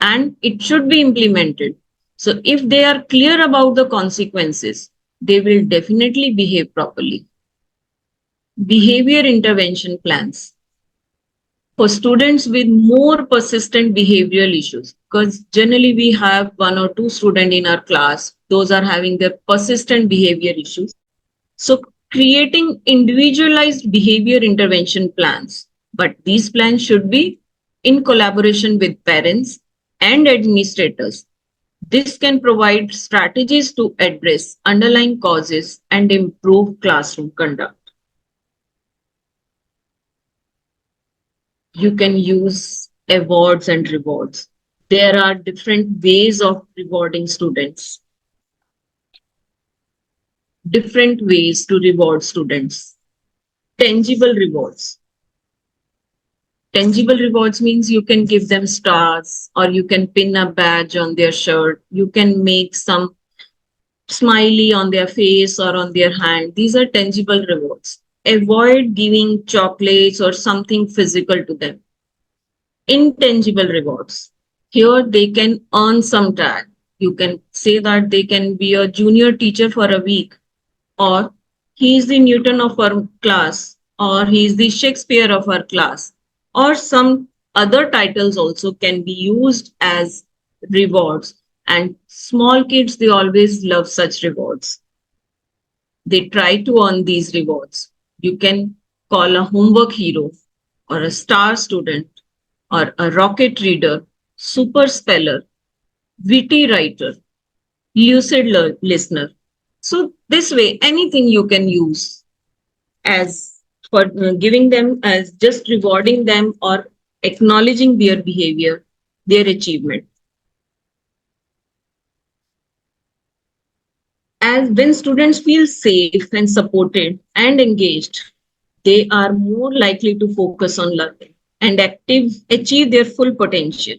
Speaker 2: and it should be implemented. So if they are clear about the consequences, they will definitely behave properly. Behavior intervention plans for students with more persistent behavioral issues, because generally we have one or two students in our class, those are having their persistent behavior issues. So creating individualized behavior intervention plans, but these plans should be in collaboration with parents and administrators. This can provide strategies to address underlying causes and improve classroom conduct. You can use awards and rewards. There are different ways of rewarding students. Different ways to reward students. Tangible rewards. Tangible rewards means you can give them stars or you can pin a badge on their shirt. You can make some smiley on their face or on their hand. These are tangible rewards. Avoid giving chocolates or something physical to them. Intangible rewards. Here they can earn some tag. You can say that they can be a junior teacher for a week, or he is the Newton of our class, or he is the Shakespeare of our class, or some other titles also can be used as rewards. And small kids, they always love such rewards. They try to earn these rewards. You can call a homework hero or a star student or a rocket reader, super speller, witty writer, lucid listener. So this way, anything you can use as for giving them as just rewarding them or acknowledging their behavior, their achievement. As when students feel safe and supported and engaged, they are more likely to focus on learning and achieve their full potential.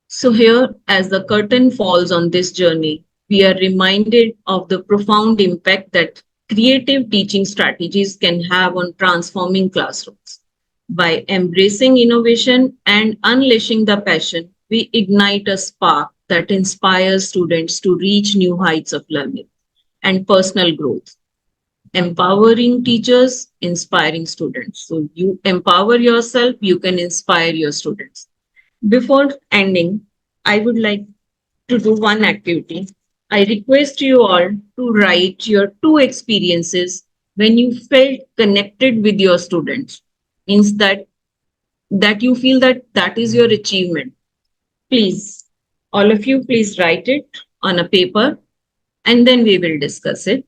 Speaker 2: So here, as the curtain falls on this journey, we are reminded of the profound impact that creative teaching strategies can have on transforming classrooms. By embracing innovation and unleashing the passion, we ignite a spark that inspires students to reach new heights of learning and personal growth. Empowering teachers, inspiring students. So you empower yourself, you can inspire your students. Before ending, I would like to do one activity. I request you all to write your 2 experiences when you felt connected with your students. Means that you feel that is your achievement. Please, all of you, please write it on a paper and then we will discuss it.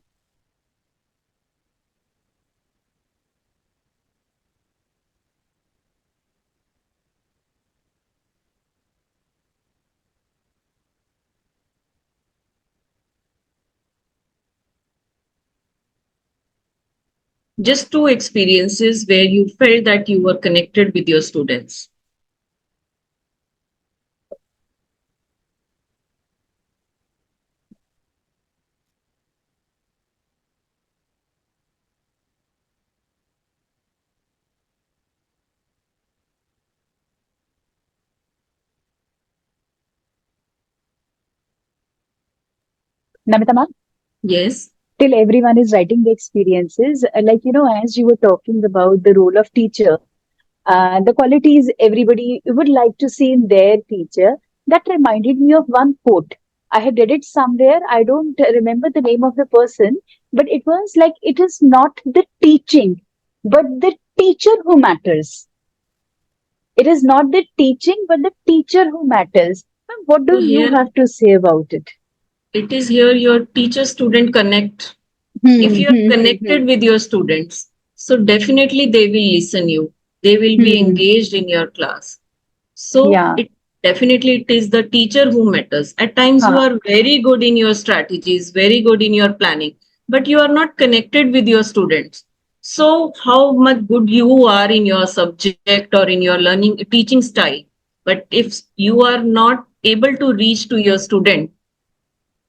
Speaker 2: Just 2 experiences where you felt that you were connected with your students.
Speaker 1: Namita ma'am,
Speaker 2: Yes.
Speaker 1: till everyone is writing the experiences, as you were talking about the role of teacher, the qualities everybody would like to see in their teacher. That reminded me of one quote. I had read it somewhere. I don't remember the name of the person, but it was like, it is not the teaching, but the teacher who matters. It is not the teaching, but the teacher who matters. Ma'am, what
Speaker 2: So
Speaker 1: do you
Speaker 2: here,
Speaker 1: have to say about it?
Speaker 2: it is here your teacher-student connect. If
Speaker 1: Hmm,
Speaker 2: you
Speaker 1: hmm,
Speaker 2: are
Speaker 1: hmm, hmm,
Speaker 2: connected with your students, so definitely they will listen you. They will be
Speaker 1: hmm.
Speaker 2: engaged in your class. So
Speaker 1: Yeah.
Speaker 2: it definitely it is the teacher who matters. At times you
Speaker 1: Huh.
Speaker 2: are very good in your strategies, very good in your planning, but you are not connected with your students. So how much good you are in your subject or in your learning teaching style, but if you are not able to reach to your student,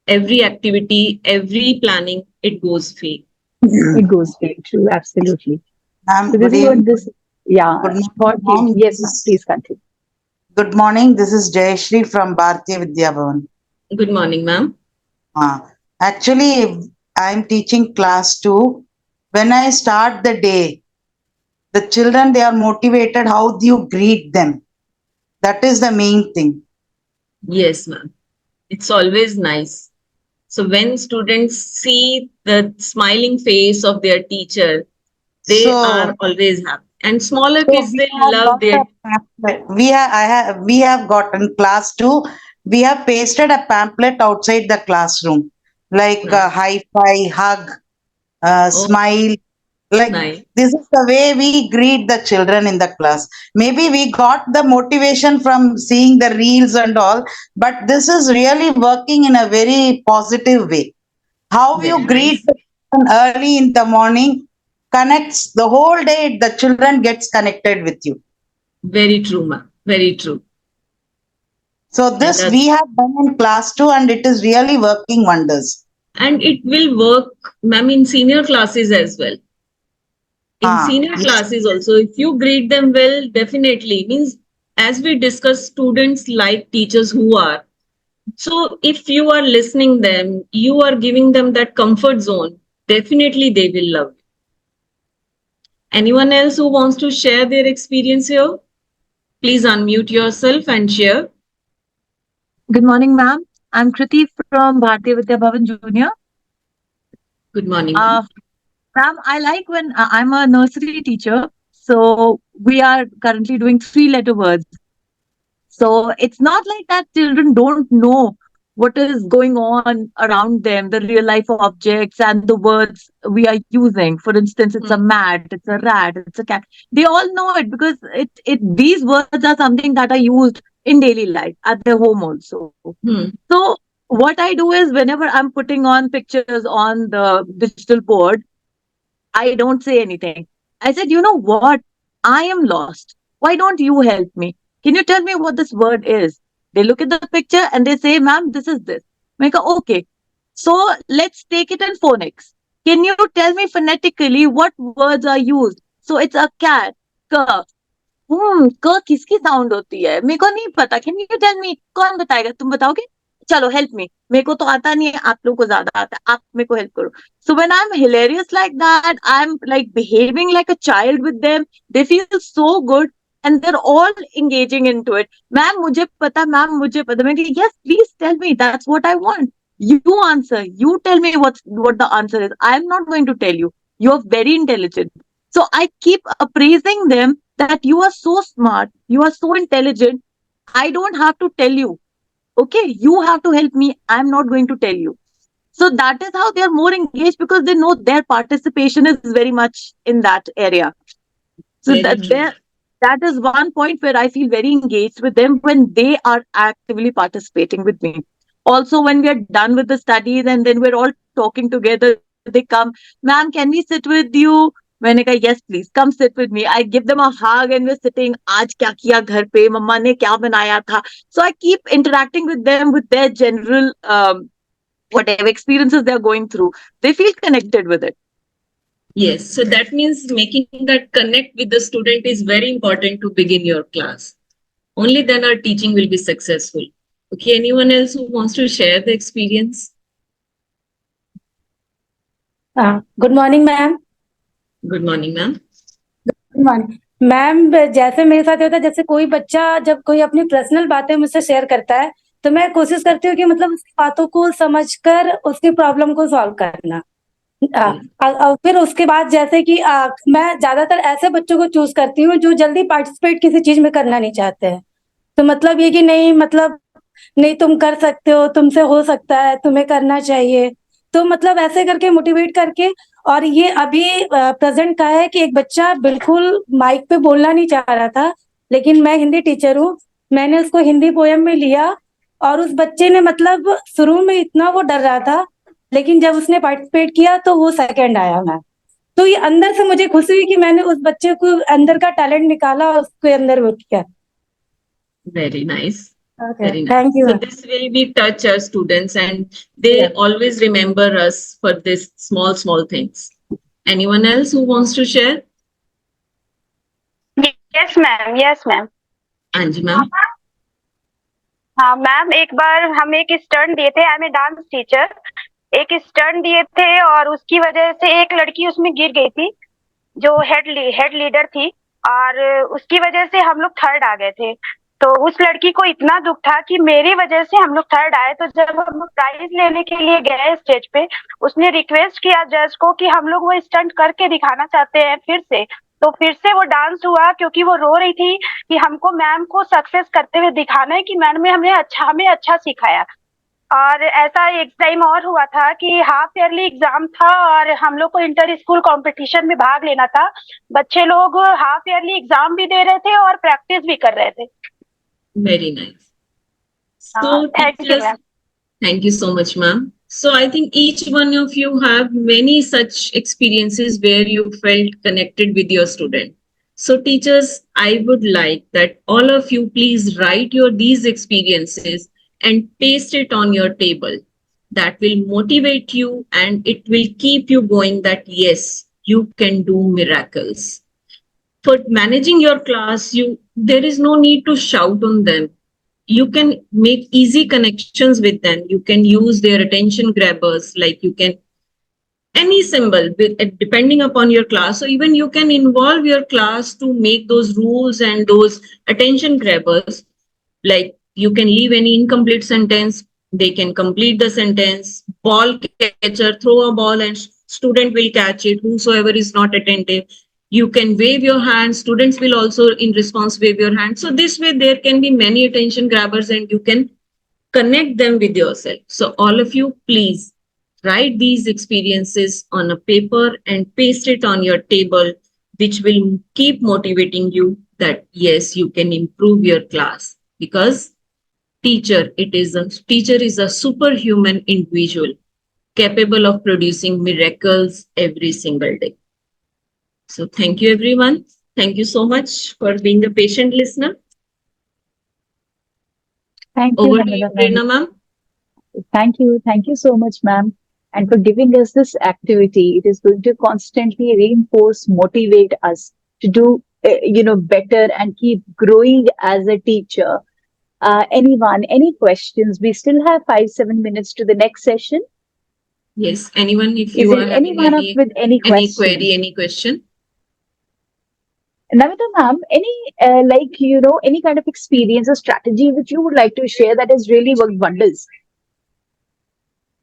Speaker 2: every activity, every planning, it goes fail.
Speaker 1: It goes very true. Absolutely.
Speaker 9: Ma'am,
Speaker 1: So this
Speaker 9: good
Speaker 1: is what
Speaker 9: evening.
Speaker 1: this, yeah,
Speaker 9: Good morning,
Speaker 1: thought came.
Speaker 9: ma'am.
Speaker 1: Yes, ma'am. Please continue.
Speaker 9: Good morning. This is Jayashri from Bhartiya Vidya Bhavan.
Speaker 2: Good morning, ma'am.
Speaker 9: Actually, I'm teaching class 2. When I start the day, the children, they are motivated. How do you greet them? That is the main thing.
Speaker 2: Yes, ma'am. It's always nice. So when students see the smiling face of their teacher, they
Speaker 9: So,
Speaker 2: are always happy. And smaller
Speaker 9: so
Speaker 2: kids,
Speaker 9: we
Speaker 2: they
Speaker 9: have
Speaker 2: love
Speaker 9: got
Speaker 2: their.
Speaker 9: a pamphlet. We have gotten class 2. We have pasted a pamphlet outside the classroom, like
Speaker 2: Nice.
Speaker 9: high five, hug,
Speaker 2: Oh,
Speaker 9: smile. Like,
Speaker 2: nice.
Speaker 9: this is the way we greet the children in the class. Maybe we got the motivation from seeing the reels and all, but this is really working in a very positive way. How
Speaker 2: Very
Speaker 9: you greet
Speaker 2: nice.
Speaker 9: the children early in the morning connects the whole day. The children gets connected with you.
Speaker 2: Very true, ma'am. Very true.
Speaker 9: So
Speaker 2: And
Speaker 9: this
Speaker 2: that,
Speaker 9: we have done in class 2, and it is really working wonders.
Speaker 2: and it will work, ma'am, in senior classes as well. In senior
Speaker 9: Yes.
Speaker 2: classes also, if you grade them well, definitely means, as we discuss, students like teachers who are. So if you are listening them, you are giving them that comfort zone, definitely they will love it. Anyone else who wants to share their experience here? Please unmute yourself and share.
Speaker 10: Good morning, ma'am. I'm Kriti from Bhartiya Vidya Bhavan Junior.
Speaker 2: Good morning,
Speaker 10: Uh,
Speaker 2: ma'am.
Speaker 10: Ma'am, I like when I'm a nursery teacher. So we are currently doing three-letter words. So it's not like that children don't know what is going on around them, the real life objects and the words we are using. For instance, it's a
Speaker 2: Hmm.
Speaker 10: mat, it's a rat, it's a cat. They all know it because it these words are something that are used in daily life at their home also.
Speaker 2: Hmm.
Speaker 10: So what I do is whenever I'm putting on pictures on the digital board, I don't say anything. I said, you know what? I am lost. Why don't you help me? Can you tell me what this word is? They look at the picture and they say, ma'am, this is this. I go, okay. So let's take it in phonics. Can you tell me phonetically what words are used? So it's a cat, ka. क किसकी sound होती है? मेरे को नहीं पता. Can you tell me? कौन बताएगा? तुम बताओगे? चलो help me. मेरे को तो आता नहीं है. आप लोगों को ज्यादा आता है. आप मेरे को help करो. So when I'm hilarious like that, I'm like behaving like a child with them. They feel so good and they're all engaging into it. Ma'am, मुझे पता. Ma'am, मुझे पता. मैं कही, yes, please tell me. That's what I want. You answer. You tell me what the answer is. I'm not going to tell you. You're very intelligent. So I keep appraising them that you are so smart, you are so intelligent. I don't have to tell you. Okay, you have to help me. I'm not going to tell you. So that is how they are more engaged because they know their participation is very much in that area. So
Speaker 2: Very true.
Speaker 10: that is one point where I feel very engaged with them when they are actively participating with me. Also, when we are done with the studies and then we're all talking together, they come, ma'am, can we sit with you? मैंने कहा yes please come sit with me. I give them a hug and we're sitting. आज क्या किया घर पे? मम्मा ने क्या बनाया था? So I keep interacting with them with their general whatever experiences they're going through. They feel connected with it.
Speaker 2: Yes, so that means making that connect with the student is very important to begin your class. Only then our teaching will be successful. Okay, anyone else who wants to share the experience?
Speaker 4: Good morning, ma'am.
Speaker 2: Good morning, ma'am.
Speaker 4: Good morning.
Speaker 8: Ma'am जैसे मेरे साथ होता है, जैसे कोई बच्चा जब कोई अपनी पर्सनल बातें मुझसे शेयर करता है तो मैं कोशिश करती हूँ कि मतलब उसकी बातों को समझकर उसकी प्रॉब्लम को सॉल्व करना। फिर उसके बाद जैसे कि मैं ज्यादातर ऐसे बच्चों को चूज करती हूँ जो जल्दी पार्टिसिपेट किसी चीज में करना नहीं चाहते हैं। तो मतलब ये कि नहीं, मतलब नहीं, तुम कर सकते हो, तुमसे हो सकता है, तुम्हें करना चाहिए। तो मतलब ऐसे करके मोटिवेट करके। और ये अभी प्रेजेंट का है कि एक बच्चा बिल्कुल माइक पे बोलना नहीं चाह रहा था, लेकिन मैं हिंदी टीचर हूँ, मैंने उसको हिंदी पोयम में लिया। और उस बच्चे ने मतलब शुरू में इतना वो डर रहा था, लेकिन जब उसने पार्टिसिपेट किया तो वो सेकंड आया मैम। तो ये अंदर से मुझे खुशी हुई कि मैंने उस बच्चे को अंदर का टैलेंट निकाला और उसके अंदर वो किया।
Speaker 2: Very nice.
Speaker 8: Okay,
Speaker 2: Very nice.
Speaker 8: thank you.
Speaker 2: So this way we touch our students and they
Speaker 8: Yeah.
Speaker 2: always remember us for this small things. Anyone else who wants to share?
Speaker 11: Yes ma'am, yes ma'am.
Speaker 2: Anji ma'am.
Speaker 11: हाँ ma'am, एक बार हम एक stunt दिए थे, I am a dance teacher. एक stunt दिए थे और उसकी वजह से एक लड़की उसमें गिर गई थी, जो हेड लीडर थी, और उसकी वजह से हम लोग थर्ड आ गए थे। तो उस लड़की को इतना दुख था कि मेरी वजह से हम लोग थर्ड आए। तो जब हम लोग प्राइज लेने के लिए गए स्टेज पे, उसने रिक्वेस्ट किया जज को कि हम लोग वो स्टंट करके दिखाना चाहते हैं फिर से। तो फिर से वो डांस हुआ, क्योंकि वो रो रही थी कि हमको मैम को सक्सेस करते हुए दिखाना है कि मैम ने हमें अच्छा सिखाया। और ऐसा एक टाइम और हुआ था कि हाफ ईयरली एग्जाम था और हम लोग को इंटर स्कूल कंपटीशन में भाग लेना था। बच्चे लोग हाफ ईयरली एग्जाम भी दे रहे थे और प्रैक्टिस भी कर रहे थे।
Speaker 2: Very nice. So
Speaker 11: thank you
Speaker 2: teachers,
Speaker 11: ma'am.
Speaker 2: thank you so much, ma'am. So I think each one of you have many such experiences where you felt connected with your student. So teachers, I would like that all of you please write your these experiences and paste it on your table. That will motivate you and it will keep you going that yes, you can do miracles. For managing your class, there is no need to shout on them. You can make easy connections with them. You can use their attention grabbers, like you can any symbol depending upon your class. So even you can involve your class to make those rules and those attention grabbers. Like you can leave any incomplete sentence, they can complete the sentence. Ball catcher, throw a ball and student will catch it, whosoever is not attentive. You can wave your hand, students will also in response wave your hand. So this way there can be many attention grabbers and you can connect them with yourself. So all of you, please write these experiences on a paper and paste it on your table, which will keep motivating you that yes, you can improve your class. Because teacher is a superhuman individual capable of producing miracles every single day. So thank you everyone. Thank you so much for being a patient listener.
Speaker 1: Thank you,
Speaker 2: Over to you,
Speaker 1: Namita ma'am.
Speaker 2: Prerna ma'am.
Speaker 1: Thank you so much, ma'am, and for giving us this activity. It is going to constantly reinforce, motivate us to do, better and keep growing as a teacher. Anyone, any questions? We still have 5-7 minutes to the next session.
Speaker 2: Yes, anyone, if
Speaker 1: Is
Speaker 2: you
Speaker 1: there
Speaker 2: are having
Speaker 1: anyone up with any
Speaker 2: any
Speaker 1: question?
Speaker 2: query, any question?
Speaker 1: Namita ma'am, any any kind of experience or strategy which you would like to share that has really worked wonders?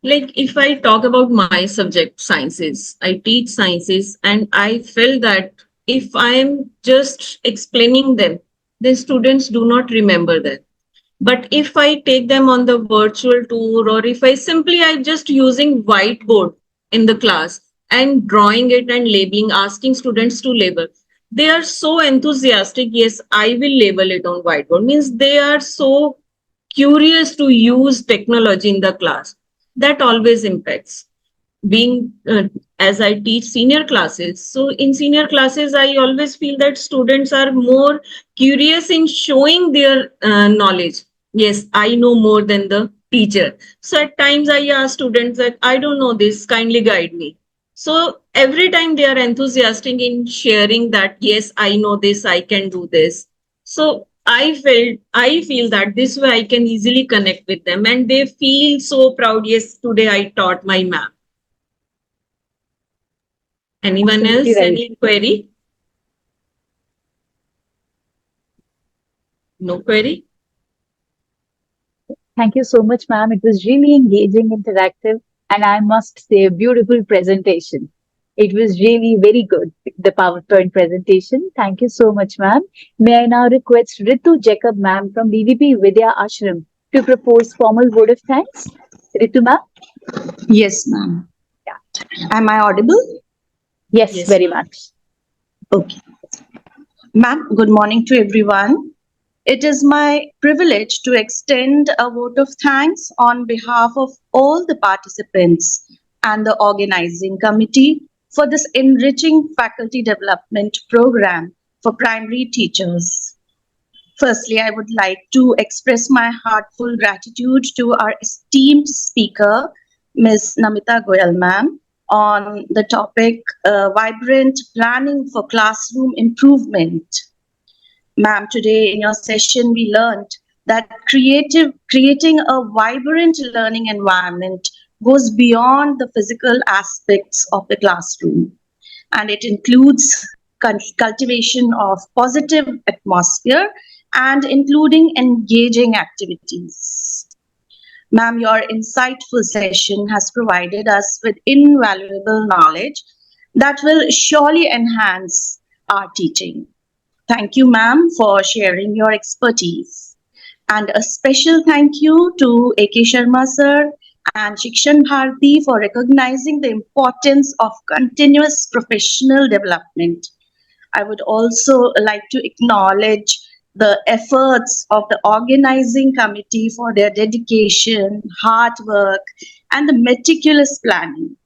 Speaker 2: Like if I talk about my subject, sciences, I teach sciences and I felt that if I am just explaining them, then students do not remember that. But if I take them on the virtual tour or if I just using whiteboard in the class and drawing it and labeling, asking students to label, they are so enthusiastic. Yes, I will label it on whiteboard. Means they are so curious to use technology in the class. That always impacts. Being as I teach senior classes, so in senior classes, I always feel that students are more curious in showing their knowledge. Yes, I know more than the teacher. So at times I ask students that I don't know this, kindly guide me. So every time they are enthusiastic in sharing that, yes, I know this, I can do this. So I feel that this way I can easily connect with them and they feel so proud. Yes, today I taught my ma'am. Anyone
Speaker 1: Absolutely
Speaker 2: else?
Speaker 1: right.
Speaker 2: Any query? No query?
Speaker 1: Thank you so much, ma'am. It was really engaging, interactive, and I must say, a beautiful presentation. It was really very good, the PowerPoint presentation. Thank you so much, ma'am. May I now request Ritu Jacob, ma'am, from BVP Vidya Ashram to propose formal word of thanks? Ritu, ma'am?
Speaker 12: Yes, ma'am. Am I audible?
Speaker 1: Yes,
Speaker 2: Yes,
Speaker 1: very
Speaker 2: ma'am.
Speaker 1: much.
Speaker 12: Okay. Ma'am, good morning to everyone. It is my privilege to extend a vote of thanks on behalf of all the participants and the organizing committee for this enriching faculty development program for primary teachers. Firstly, I would like to express my heartfelt gratitude to our esteemed speaker, Ms. Namita Goyal, ma'am, on the topic Vibrant Planning for Classroom Improvement. Ma'am, today in your session, we learned that creating a vibrant learning environment goes beyond the physical aspects of the classroom, and it includes cultivation of positive atmosphere and including engaging activities. Ma'am, your insightful session has provided us with invaluable knowledge that will surely enhance our teaching. Thank you, ma'am, for sharing your expertise. And a special thank you to A.K. Sharma sir and Shikshan Bharati for recognizing the importance of continuous professional development. I would also like to acknowledge the efforts of the organizing committee for their dedication, hard work, and the meticulous planning.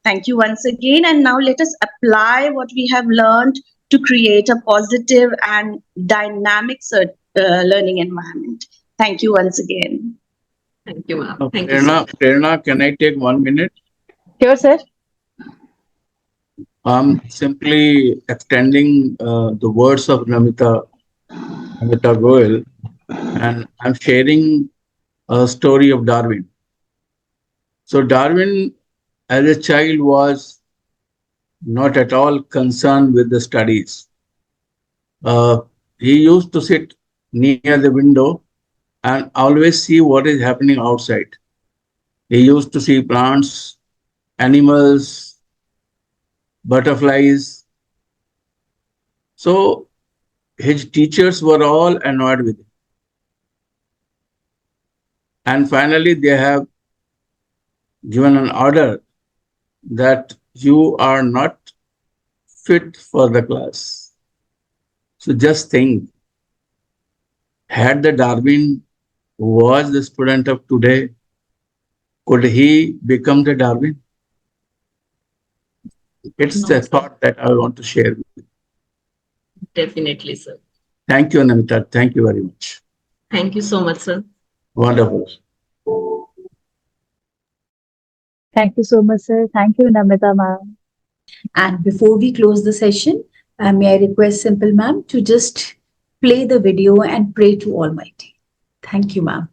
Speaker 12: Thank you once again. And now let us apply what we have learned to create a positive and dynamic learning environment. Thank you once again.
Speaker 2: Thank you, ma'am. Thank you, sir.
Speaker 3: Prerna, can I take 1 minute?
Speaker 1: Sure, sir.
Speaker 3: I'm simply extending the words of Namita Goyal, and I'm sharing a story of Darwin. So Darwin, as a child, was not at all concerned with the studies. He used to sit near the window and always see what is happening outside. He used to see plants, animals, butterflies. So his teachers were all annoyed with him. And finally, they have given an order that you are not fit for the class. So just think, had the Darwin was the student of today, could he become the Darwin? It's
Speaker 2: No,
Speaker 3: the
Speaker 2: sir.
Speaker 3: thought that I want to share with you.
Speaker 2: Definitely, sir.
Speaker 3: Thank you, Namita. Thank you very much.
Speaker 2: Thank you so much, sir.
Speaker 3: Wonderful.
Speaker 1: Thank you so much, sir. Thank you, Namita, ma'am.
Speaker 13: And before we close the session, may I request Simple ma'am to just play the video and pray to Almighty. Thank you, ma'am.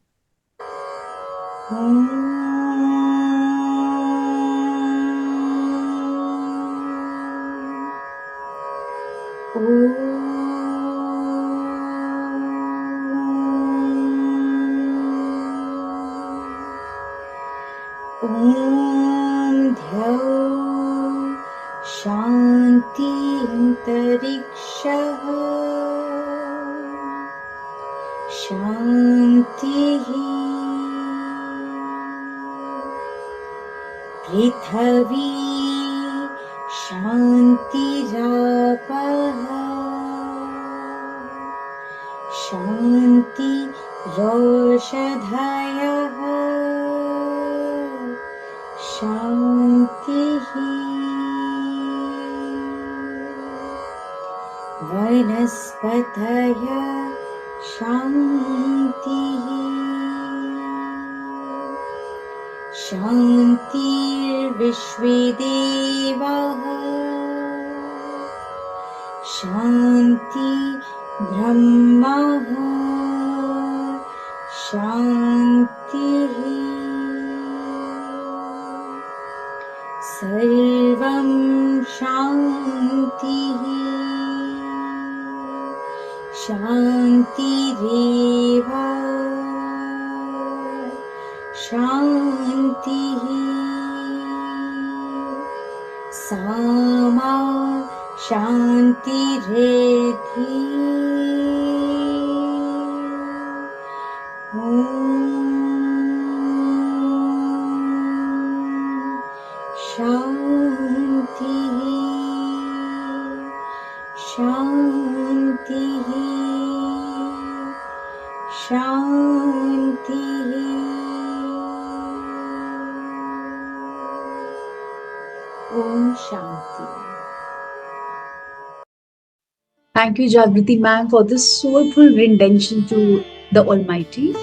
Speaker 4: शान्ति अन्तरिक्षः शान्तिः पृथिवी शान्तिरापः शान्तिरोषधयः शान्तिः वनस्पतयः शान्तिः शान्तिर्विश्वे देवाः शान्ति ब्रह्मः शान्तिः सर्वं शान्तिः शान्तिरेव शान्तिः सामा शान्तिरेधि शान्तिः शान्तिः शान्तिः ॐ शान्ति
Speaker 13: Thank you, Jagriti ma'am, for this soulful rendition to the Almighty.